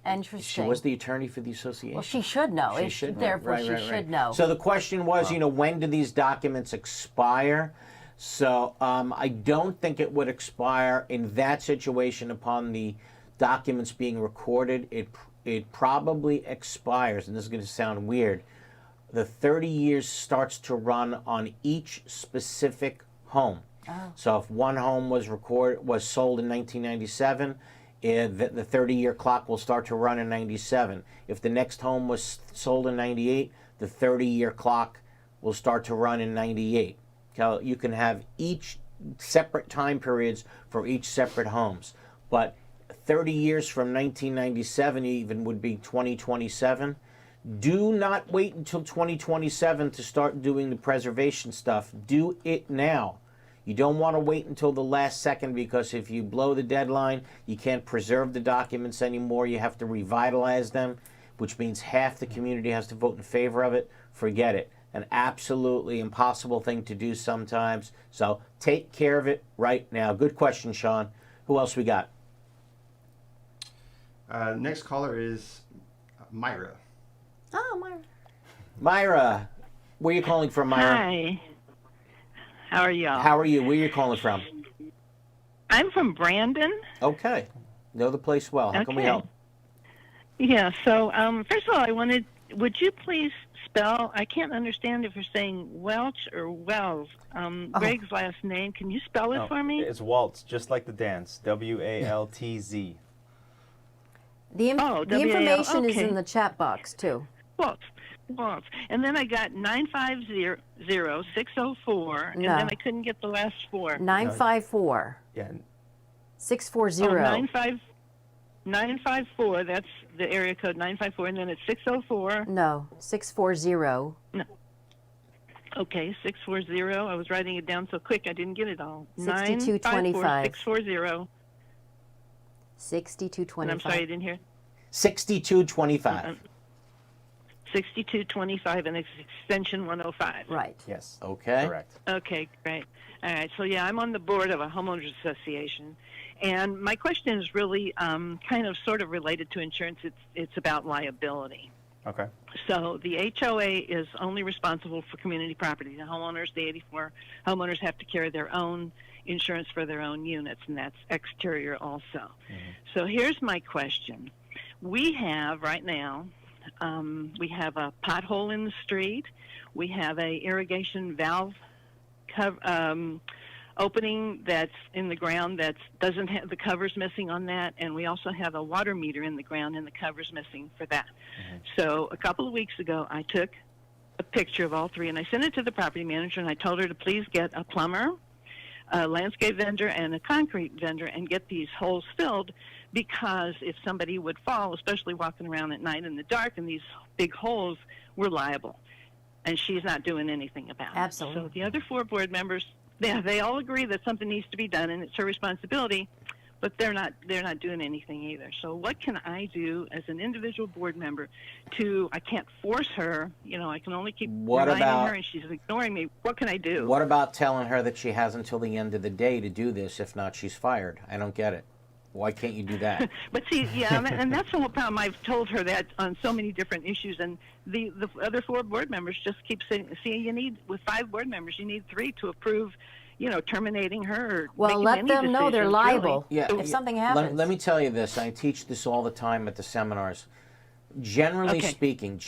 Interesting. She was the attorney for the association. Well, she should know. She should know. Therefore, she should know. So the question was, when do these documents expire? So I don't think it would expire in that situation upon the documents being recorded. It probably expires, and this is going to sound weird. The 30 years starts to run on each specific home. So if one home was sold in 1997, the 30-year clock will start to run in 97. If the next home was sold in 98, the 30-year clock will start to run in 98. So you can have each separate time periods for each separate homes. But 30 years from 1997 even would be 2027. Do not wait until 2027 to start doing the preservation stuff. Do it now. You don't want to wait until the last second, because if you blow the deadline, you can't preserve the documents anymore. You have to revitalize them, which means half the community has to vote in favor of it. Forget it. An absolutely impossible thing to do sometimes. So take care of it right now. Good question, Sean. Who else we got? Next caller is Myra. Oh, Myra. Myra, where are you calling from, Myra? Hi. How are y'all? How are you? Where are you calling from? I'm from Brandon. Okay. Know the place well. How can we help? Yeah, so first of all, would you please spell, I can't understand if you're saying Welch or Wells. Greg's last name, can you spell it for me? It's Waltz, just like the dance. W-A-L-T-Z. The information is in the chat box, too. Waltz. And then I got 950-604, and No. then I couldn't get the last four. 954. Yeah. 640. 954, that's the area code, 954, and then it's 604. No, 640. No. Okay, 640. I was writing it down so quick I didn't get it all. 6225. 640. 6225. I'm sorry, I didn't hear. 6225. 6225, and it's extension 105. Right. Yes. Okay. Correct. Okay, great. All right, so yeah, I'm on the board of a homeowners association, And my question is really kind of sort of related to insurance. It's about liability. Okay. So the HOA is only responsible for community property. The homeowners, the 84 homeowners, have to carry their own insurance for their own units, and that's exterior also. So here's my question. We have right now, we have a pothole in the street. We have a irrigation valve opening that's in the ground that doesn't have the covers missing on that, and we also have a water meter in the ground and the covers missing for that. So a couple of weeks ago, I took a picture of all three, and I sent it to the property manager, and I told her to please get a plumber, a landscape vendor, and a concrete vendor and get these holes filled, because if somebody would fall, especially walking around at night in the dark in these big holes, we're liable. And she's not doing anything about it. Absolutely. So the other 4 board members, they all agree that something needs to be done and it's her responsibility, but they're not doing anything either. So what can I do as an individual board member I can't force her, I can only keep reminding her, and she's ignoring me. What can I do? What about telling her that she has until the end of the day to do this? If not, she's fired. I don't get it. Why can't you do that? But see, yeah, and that's the whole problem. I've told her that on so many different issues, and the other 4 board members just keep saying, see, with 5 board members, you need 3 to approve, terminating her. Or Well, let them know they're liable if something happens. Let me tell you this. I teach this all the time at the seminars. Generally speaking,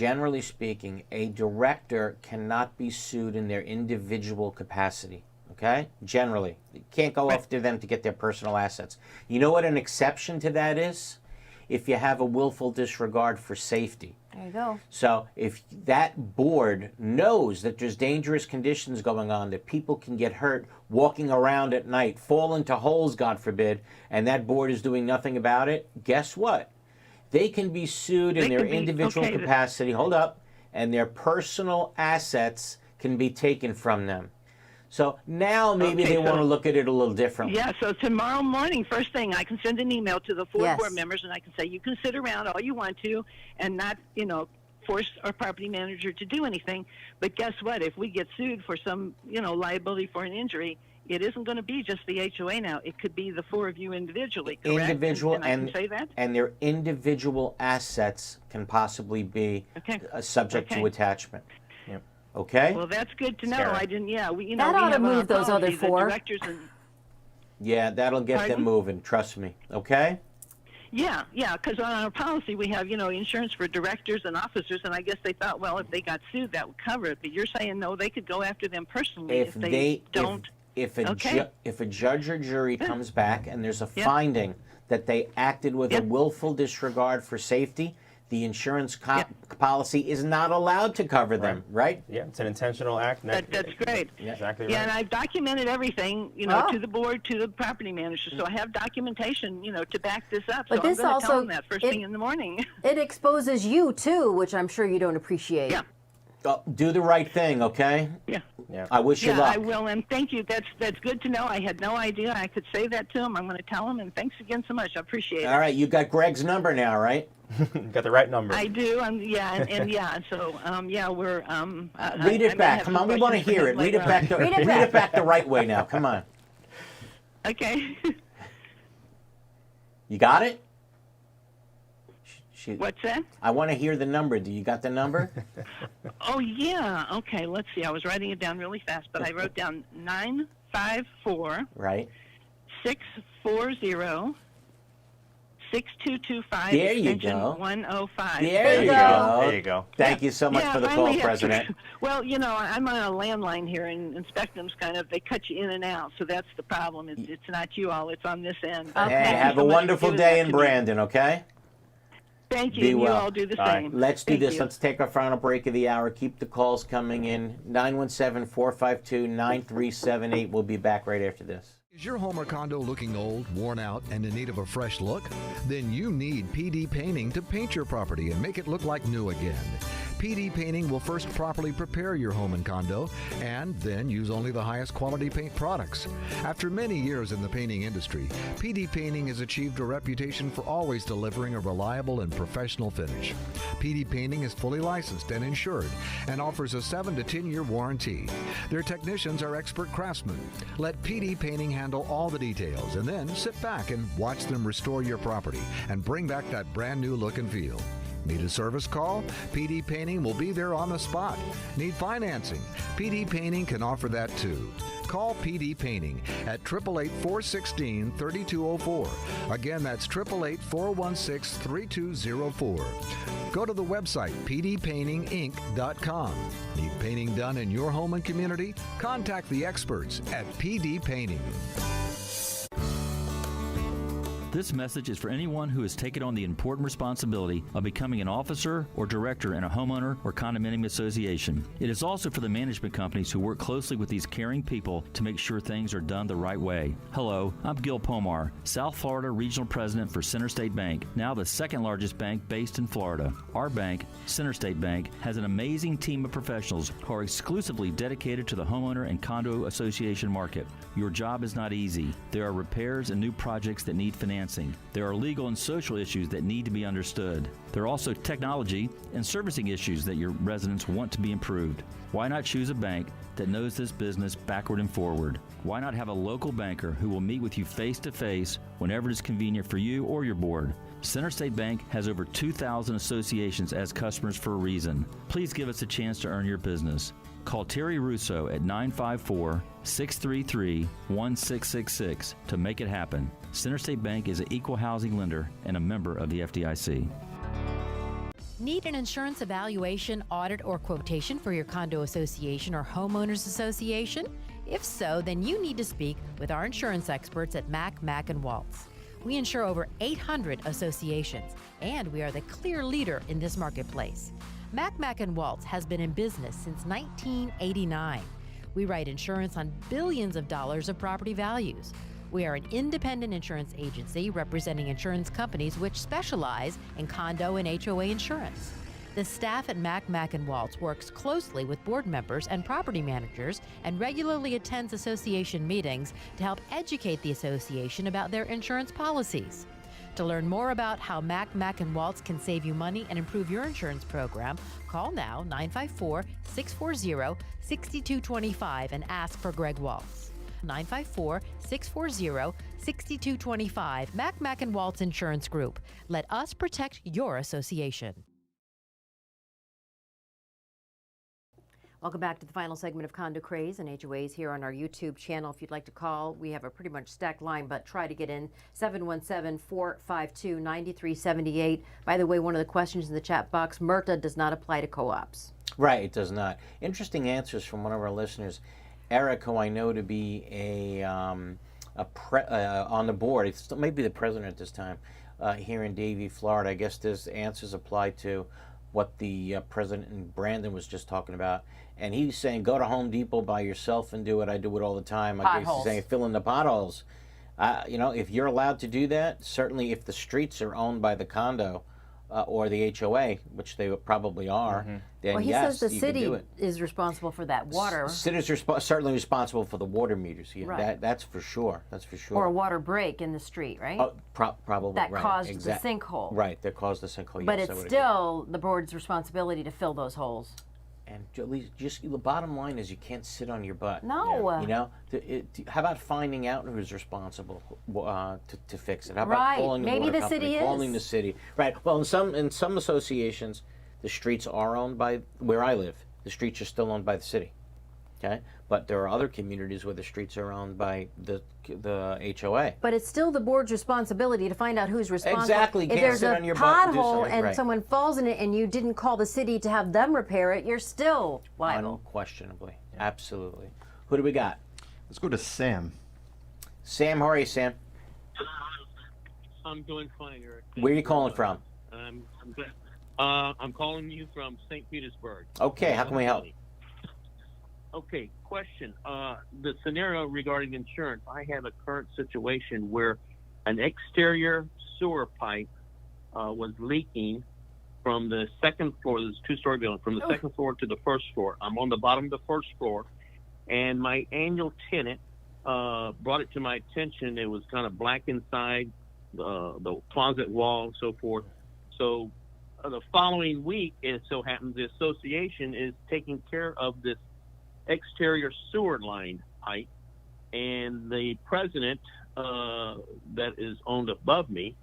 a director cannot be sued in their individual capacity. Okay? Generally. You can't go after them to get their personal assets. You know what an exception to that is? If you have a willful disregard for safety. There you go. So if that board knows that there's dangerous conditions going on, that people can get hurt walking around at night, fall into holes, God forbid, and that board is doing nothing about it, guess what? They can be sued in their individual capacity, hold up, and their personal assets can be taken from them. So now maybe they want to look at it a little differently. Yeah, so tomorrow morning, first thing, I can send an email to the 4 board members, and I can say, you can sit around all you want to and not, force our property manager to do anything. But guess what? If we get sued for some, liability for an injury, it isn't going to be just the HOA now. It could be the 4 of you individually, correct? Individual, and I can say that? And their individual assets can possibly be subject to attachment. Okay? Well, that's good to know. I didn't, that we ought to have move those other policy, 4. Yeah, that'll get them moving, trust me. Okay? Yeah, because on our policy we have, insurance for directors and officers, and I guess they thought, well, if they got sued, that would cover it. But you're saying, no, they could go after them personally if they don't. If a judge or jury comes back and there's a finding that they acted with a willful disregard for safety, the insurance policy is not allowed to cover them, right? Yeah, it's an intentional act. That's great. Yeah, exactly right. Yeah, and I've documented everything, to the board, to the property manager. So I have documentation, to back this up. But so this I'm going to tell also them that first thing in the morning. It exposes you too, which I'm sure you don't appreciate. Yeah. Do the right thing, okay? Yeah. I wish you luck. I will, and thank you. That's good to know. I had no idea I could say that to him. I'm going to tell him, and thanks again so much. I appreciate it. All right, you got Greg's number now, right? Got the right number. I do, and so we're. Read it back. Come on, we want to hear it. Read it back. Read it back the right way now. Come on. Okay. You got it? What's that? I want to hear the number. Do you got the number? Oh, yeah. Okay, let's see. I was writing it down really fast, but I wrote down 954 right. 640 6225. There you extension go. 105. There you go. There you go. Thank you so much for the call, President. Well, I'm on a landline here, and Inspectum's they cut you in and out, so that's the problem. It's not you all, it's on this end. Okay. Hey, have a wonderful day in Brandon, okay? Thank you. Be and well. You all do the same. Let's do this. You. Let's take our final break of the hour. Keep the calls coming in. 917-452-9378. We'll be back right after this. Is your home or condo looking old, worn out, and in need of a fresh look? Then you need PD Painting to paint your property and make it look like new again. PD Painting will first properly prepare your home and condo, and then use only the highest quality paint products. After many years in the painting industry, PD Painting has achieved a reputation for always delivering a reliable and professional finish. PD Painting is fully licensed and insured and offers a 7 to 10-year warranty. Their technicians are expert craftsmen. Let PD Painting handle all the details, and then sit back and watch them restore your property and bring back that brand new look and feel. Need a service call? PD Painting will be there on the spot. Need financing? PD Painting can offer that too. Call PD Painting at 888-416-3204. Again, that's 888-416-3204. Go to the website pdpaintinginc.com. Need painting done in your home and community? Contact the experts at PD Painting. This message is for anyone who has taken on the important responsibility of becoming an officer or director in a homeowner or condominium association. It is also for the management companies who work closely with these caring people to make sure things are done the right way. Hello, I'm Gil Pomar, South Florida Regional President for Center State Bank, now the second largest bank based in Florida. Our bank, Center State Bank, has an amazing team of professionals who are exclusively dedicated to the homeowner and condo association market. Your job is not easy. There are repairs and new projects that need financing. There are legal and social issues that need to be understood. There are also technology and servicing issues that your residents want to be improved. Why not choose a bank that knows this business backward and forward? Why not have a local banker who will meet with you face to face whenever it is convenient for you or your board? Center State Bank has over 2,000 associations as customers for a reason. Please give us a chance to earn your business. Call Terry Russo at 954-633-1666 to make it happen. Center State Bank is an equal housing lender and a member of the FDIC. Need an insurance evaluation, audit, or quotation for your condo association or homeowners association? If so, then you need to speak with our insurance experts at Mack & Waltz. We insure over 800 associations, and we are the clear leader in this marketplace. Mack & Waltz has been in business since 1989. We write insurance on billions of dollars of property values. We are an independent insurance agency representing insurance companies which specialize in condo and HOA insurance. The staff at Mack & Waltz works closely with board members and property managers and regularly attends association meetings to help educate the association about their insurance policies. To learn more about how Mack & Waltz can save you money and improve your insurance program, call now 954-640-6225 and ask for Greg Waltz. 954-640-6225. Mack & Waltz Insurance Group. Let us protect your association. Welcome back to the final segment of Condo Craze and HOAs here on our YouTube channel. If you'd like to call, we have a pretty much stacked line, but try to get in 717-452-9378. By the way, one of the questions in the chat box, MRTA does not apply to co-ops. Right, it does not. Interesting answers from one of our listeners. Eric, who I know to be on the board, it's maybe the president at this time, here in Davie, Florida. I guess this answers apply to what the president in Brandon was just talking about. And he's saying, go to Home Depot by yourself and do it. I do it all the time. I guess he's saying, fill in the potholes. You know, if you're allowed to do that, certainly if the streets are owned by the condo or the HOA, which they probably are, then well, he yes, says the you can do city it. is responsible for that water. Cities are certainly responsible for the water meters. Yeah, Right. That's for sure. That's for sure. Or a water break in the street, right? Probably that right. caused exact- the sinkhole. Right, that caused the sinkhole. But yes, it's I would still the board's responsibility to fill those holes. And at least, just the bottom line is you can't sit on your butt. No. You know, how about finding out who's responsible to fix it? How about Right. calling the Maybe water the company, city calling is. the city? Right. Well, in some associations, the streets are owned by where I live. The streets are still owned by the city. Okay, but there are other communities where the streets are owned by the HOA. But it's still the board's responsibility to find out who's responsible. Exactly. If Can't there's sit a on your butt and do pothole something, and right. someone falls in it and you didn't call the city to have them repair it, you're still liable. Unquestionably. Absolutely. Who do we got? Let's go to Sam. Sam, how are you, Sam? I'm doing fine, Eric. Where are you calling from? I'm good. I'm calling you from St. Petersburg. Okay, how can we help? Okay, question. The scenario regarding insurance, I have a current situation where an exterior sewer pipe was leaking from the second floor. There's a two-story building. From the second floor to the first floor. I'm on the bottom of the first floor, and my annual tenant brought it to my attention. It was kind of black inside, the closet wall, and so forth. So the following week, it so happens the association is taking care of this exterior sewer line pipe, and the president that is owned above me,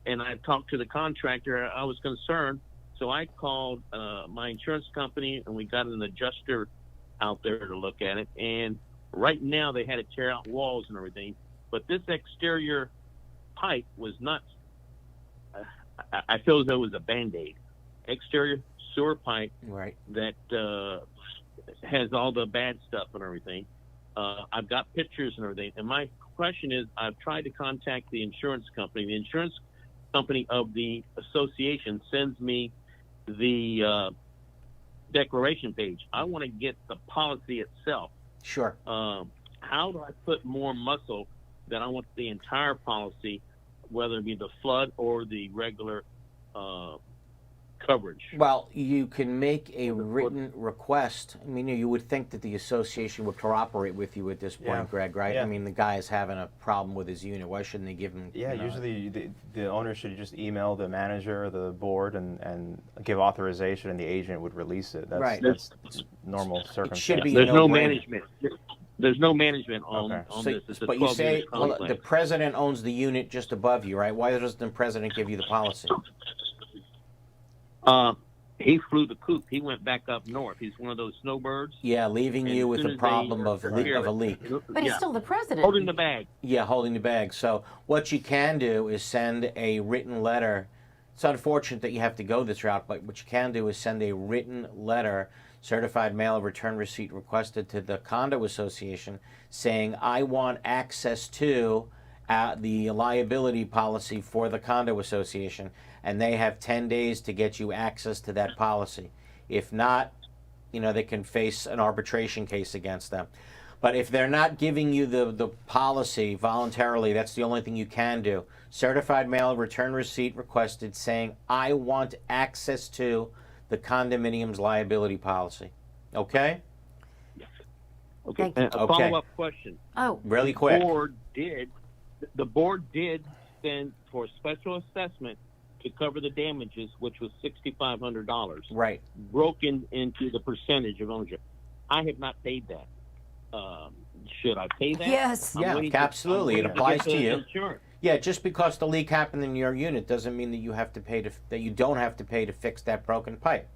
and I talked to the contractor. I was concerned, so I called my insurance company, and we got an adjuster out there to look at it. And right now they had to tear out walls and everything, but this exterior pipe was not. I feel as though it was a Band-Aid. Exterior sewer pipe, right? That has all the bad stuff and everything. I've got pictures and everything. And my question is, I've tried to contact the insurance company. The insurance company of the association sends me the declaration page. I want to get the policy itself. Sure. How do I put more muscle that I want the entire policy, whether it be the flood or the regular coverage? Well, you can make a written request. I mean, you would think that the association would cooperate with you at this point, Yeah. Greg, right? Yeah. I mean, the guy is having a problem with his unit. Why shouldn't they give him? Yeah, you know, usually the owner should just email the manager or the board and give authorization, and the agent would release it. That's, Right. That's normal circumstance. should be There's no no-brainer. management. There's no management on So, this. It's a but you 12 say unit well, complex. the president owns the unit just above you, right? Why doesn't the president give you the policy? He flew the coop. He went back up north. He's one of those snowbirds. Yeah, leaving And you as with soon a as problem they of hear a it- leak. But he's Yeah. still the president. Holding the bag. Yeah, holding the bag. So what you can do is send a written letter. It's unfortunate that you have to go this route, but what you can do is send a written letter, certified mail return receipt requested to the Condo Association, saying, I want access to the liability policy for the Condo Association, and they have 10 days to get you access to that policy. If not, you know, they can face an arbitration case against them. But if they're not giving you the policy voluntarily, that's the only thing you can do. Certified mail return receipt requested saying, I want access to the condominium's liability policy. Okay? Okay. Thank you. And a Okay. follow-up question. Oh, Really quick. The board did send for special assessment to cover the damages, which was $6,500. Right. Broken into the percentage of ownership. I have not paid that. Should I pay that? Yes. Yeah, absolutely. It applies to you. Insurance. Yeah, just because the leak happened in your unit doesn't mean that you have to pay that you don't have to pay to fix that broken pipe.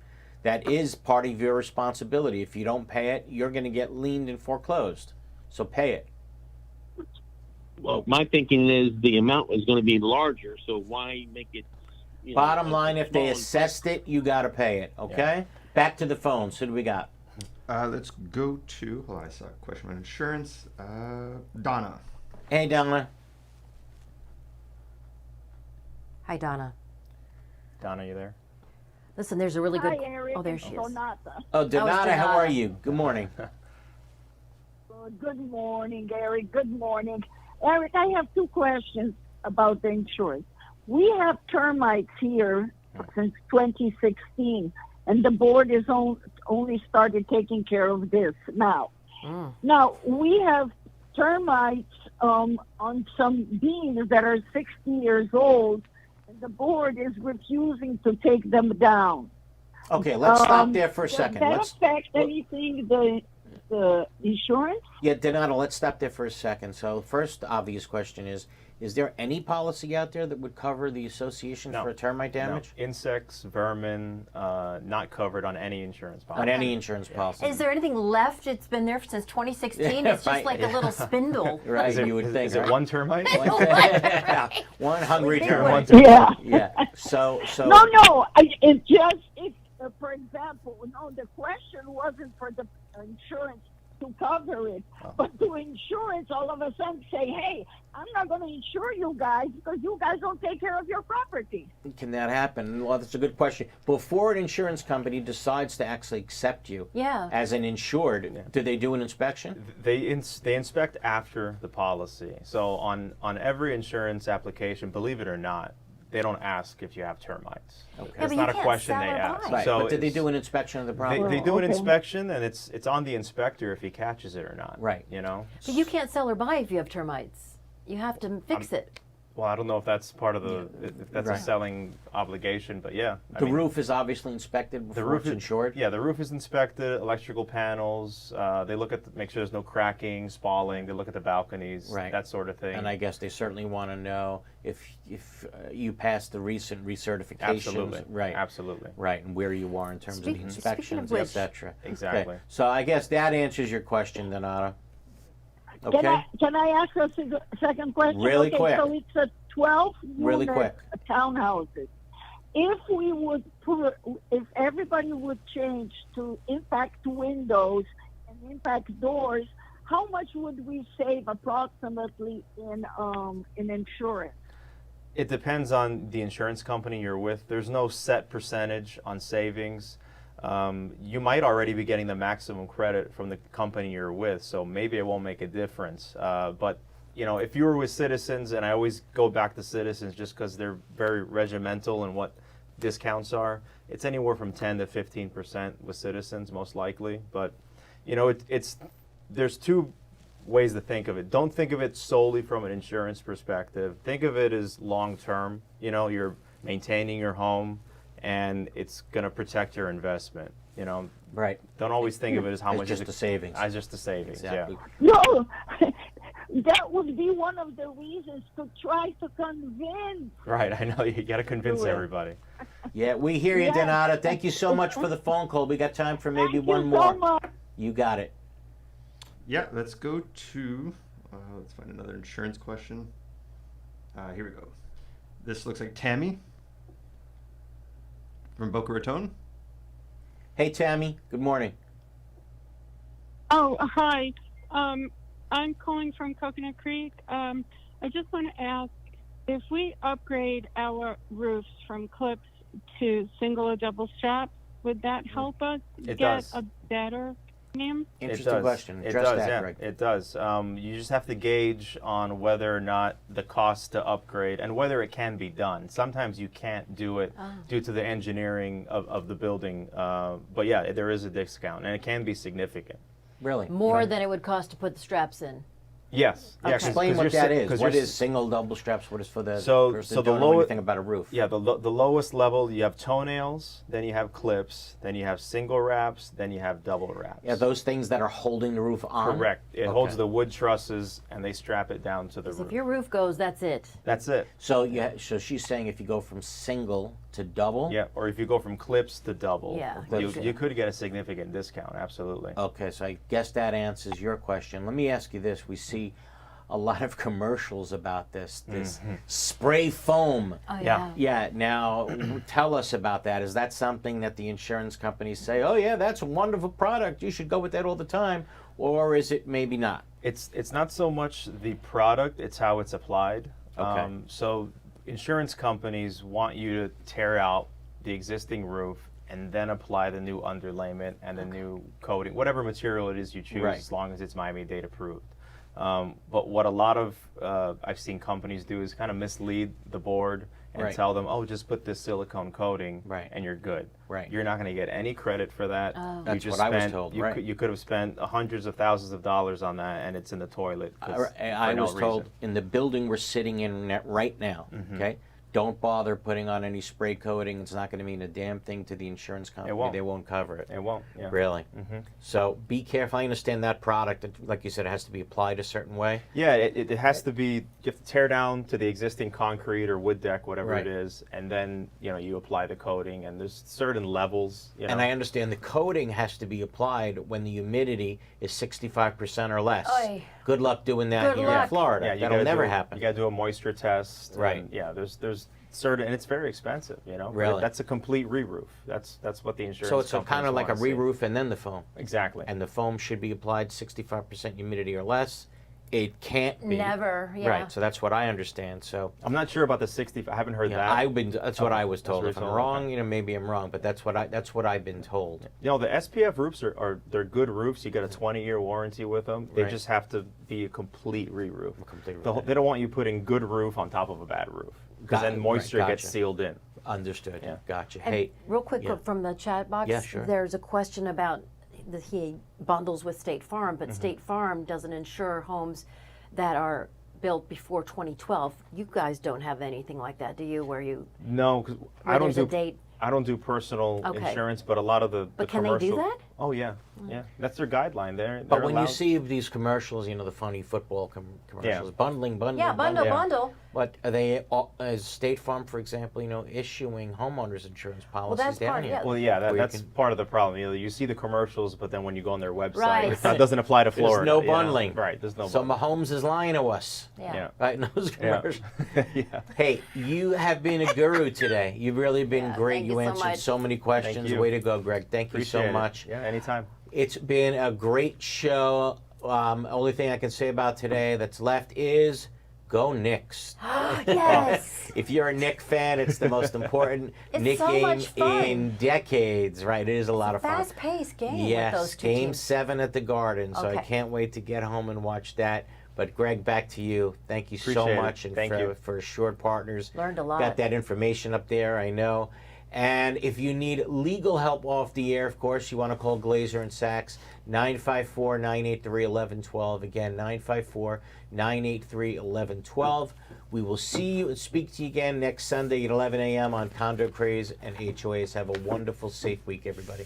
That is part of your responsibility. If you don't pay it, you're going to get liened and foreclosed. So pay it. Well, my thinking is the amount is going to be larger, so why make it? You know, Bottom line, if they small and- assessed it, you got to pay it. Okay. Back to the phones. Who do we got? Let's go to, hold on, I saw a question on insurance. Donna. Hey, Donna. Hi, Donna. Donna, you there? Listen, there's a really good. Hi, Eric. Oh, there It's she is. Donata. Oh, Donata, how Donata. are you? Good morning. Good morning, Eric. Good morning. Eric, I have two questions about the insurance. We have termites here since 2016, and the board is only started taking care of this now. Now, we have termites on some beams that are 60 years old, and the board is refusing to take them down. Okay, let's stop there for a Does second. that Let's. affect anything, the insurance? Yeah, Donato, let's stop there for a second. So, first obvious question is there any policy out there that would cover the association for termite damage? No. Insects, vermin, not covered on any insurance policy. On any insurance policy. Is there anything left? It's been there since 2016. It's just Right. like a little spindle. Right, Is it, you would think. is it right? one termite? One hungry Big termite. one. Yeah. Yeah. So. No. It just, if, for example, no, the question wasn't for the insurance to cover it, but to insurance all of a sudden say, hey, I'm not going to insure you guys because you guys don't take care of your property. Can that happen? Well, that's a good question. Before an insurance company decides to actually accept you as an insured, do they do an inspection? They inspect after the policy. So on every insurance application, believe it or not, they don't ask if you have termites. Okay. Yeah, It's but not you a can't question sell they or ask. buy. Right, So but did they it's- do an inspection of the property? They do an okay. inspection, and it's on the inspector if he catches it or not. Right. You know. But you can't sell or buy if you have termites. You have to fix it. Well, I don't know if that's part of the if that's Right. a selling obligation, but yeah. I The mean, roof is obviously inspected before it's insured? Yeah, the roof is inspected, electrical panels, they look at, make sure there's no cracking, spalling, they look at the balconies, Right. that sort of thing. And I guess they certainly want to know if you passed the recent recertifications. Absolutely. Right. Absolutely. Right, and where you are in terms of the Speaking of inspections, which- etc. Exactly. Okay. So I guess that answers your question, Donata. Okay. Can I ask a second question? Really okay, quick. So it's a 12 Really unit quick. townhouses. If everybody would change to impact windows and impact doors, how much would we save approximately in insurance? It depends on the insurance company you're with. There's no set percentage on savings. You might already be getting the maximum credit from the company you're with, so maybe it won't make a difference. But you know, if you were with Citizens, and I always go back to Citizens just because they're very regimental in what discounts are, it's anywhere from 10 to 15% with Citizens, most likely. But you know, there's two ways to think of it. Don't think of it solely from an insurance perspective. Think of it as long term. You know, you're maintaining your home, and it's going to protect your investment. You know, right? Don't always think of it as how As much just is the savings. As just the savings. Exactly. Yeah. No, that would be one of the reasons to try to convince. Right. I know you got to convince everybody. Yeah, we hear you, Yes. Donata. Thank you so much for the phone call. We got time for maybe Thank one you more. so much. You got it. Yeah, let's go to, let's find another insurance question. Here we go. This looks like Tammy from Boca Raton. Hey, Tammy. Good morning. Oh, hi. I'm calling from Coconut Creek. I just want to ask, if we upgrade our roofs from clips to single or double straps, would that help us It get does. a better premium? Interesting question. It Address does, that, yeah. Greg. It does. You just have to gauge on whether or not the cost to upgrade and whether it can be done. Sometimes you can't do it due to the engineering of the building. But yeah, there is a discount, and it can be significant. Really? More than it would cost to put the straps in. Yes. Yeah, Explain what that is. What is single, double straps? What is for the person who don't know anything about a roof? Yeah, the lowest level, you have toenails, then you have clips, then you have single wraps, then you have double wraps. Yeah, those things that are holding the roof on? Correct. It holds the wood trusses, and they strap it down to the So roof. if your roof goes, that's it. That's it. So so she's saying if you go from single to double? Yeah, or if you go from clips to double, Yeah. you could get a significant discount, absolutely. Okay, so I guess that answers your question. Let me ask you this. We see a lot of commercials about this spray foam. Oh, yeah. Yeah, now tell us about that. Is that something that the insurance companies say, oh yeah, that's a wonderful product, you should go with that all the time, or is it maybe not? It's not so much the product, it's how it's applied. Okay. So insurance companies want you to tear out the existing roof and then apply the new underlayment and the new coating, whatever material it is you choose, Right. as long as it's Miami-Dade approved. But what a lot of I've seen companies do is kind of mislead the board and Right. tell them, oh, just put this silicone coating Right. and you're good. Right. You're not going to get any credit for that. Oh. That's just what I was spent- told, You, right. you could have spent hundreds of thousands of dollars on that, and it's in the toilet. I was told in the building we're sitting in right now, okay, don't bother putting on any spray coating. It's not going to mean a damn thing to the insurance company. won't. They won't cover it. It won't. Yeah. Really? So be careful. I understand that product, like you said, it has to be applied a certain way. Yeah, it has to be. You have to tear down to the existing concrete or wood deck, whatever Right. it is, and then you apply the coating. And there's certain levels. And I understand the coating has to be applied when the humidity is 65% or less. Oy. Good luck doing that Good here luck. in Florida. Yeah, you That'll gotta never do, happen. You got to do a moisture test. Right. And yeah, there's certain, and it's very expensive. Really? That's a complete re-roof. That's what the insurance. So it's kind companies of like a wanna see. re-roof and then the foam. Exactly. And the foam should be applied 65% humidity or less. It can't be. Never, yeah. Right, so that's what I understand. So I'm not sure about the 60. I haven't heard that. that's what I was That's told. what If you're I'm told, wrong, okay. maybe I'm wrong, but that's what I've been told. The SPF roofs they're good roofs. You get a 20-year warranty with them. They Right. just have to be a complete re-roof. Complete They don't want you putting good roof on top of a bad roof. because then moisture Right, gets gotcha. sealed in. Understood. Yeah. Gotcha. And Hey, real quick yeah. from the chat box, Yeah, sure. there's a question about that he bundles with State Farm, but State Farm doesn't insure homes that are built before 2012. You guys don't have anything like that, do you? Where you No, because where I don't there's a do date? I don't do personal Okay. insurance, but a lot of the But can they do commercial. that? Oh yeah, yeah. That's their guideline. They're But when you allowed- see these commercials, you know, the funny football commercials, bundling. Yeah, bundle. But are they, is State Farm, for example, you know, issuing homeowners insurance policies that's down part- here? yeah. Well, yeah, Where you that's can- part of the problem. You know, you see the commercials, but then when you go on their website, Right. it doesn't apply to Florida. There's no you know? bundling. Right, there's no So bundling. Mahomes is lying to us. Yeah. Right, in those Yeah. commercials. Yeah. Hey, you have been a guru today. You've really been Yeah, great. thank You you so answered much. so many questions. you. Way to go, Greg. Thank you so Appreciate it. much. Yeah, anytime. It's been a great show. Only thing I can say about today that's left is go Knicks. Yes. If you're a Knicks fan, it's the most important It's Knicks so game much fun. in decades. Right, it is a lot of fun. Fast-paced game Yes, with those two Game teams. 7 at the Garden. So I Okay. can't wait to get home and watch that. But Greg, back to you. Thank you so Appreciate it. much, and Thank for, you. for Assured Partners. Learned a lot. Got that information up there, I know. And if you need legal help off the air, of course, you want to call Glazer and Sachs, 954-983-1112. Again, 954-983-1112. We will see you and speak to you again next Sunday at 11 a.m. on Condo Craze and HOAs. Have a wonderful, safe week, everybody.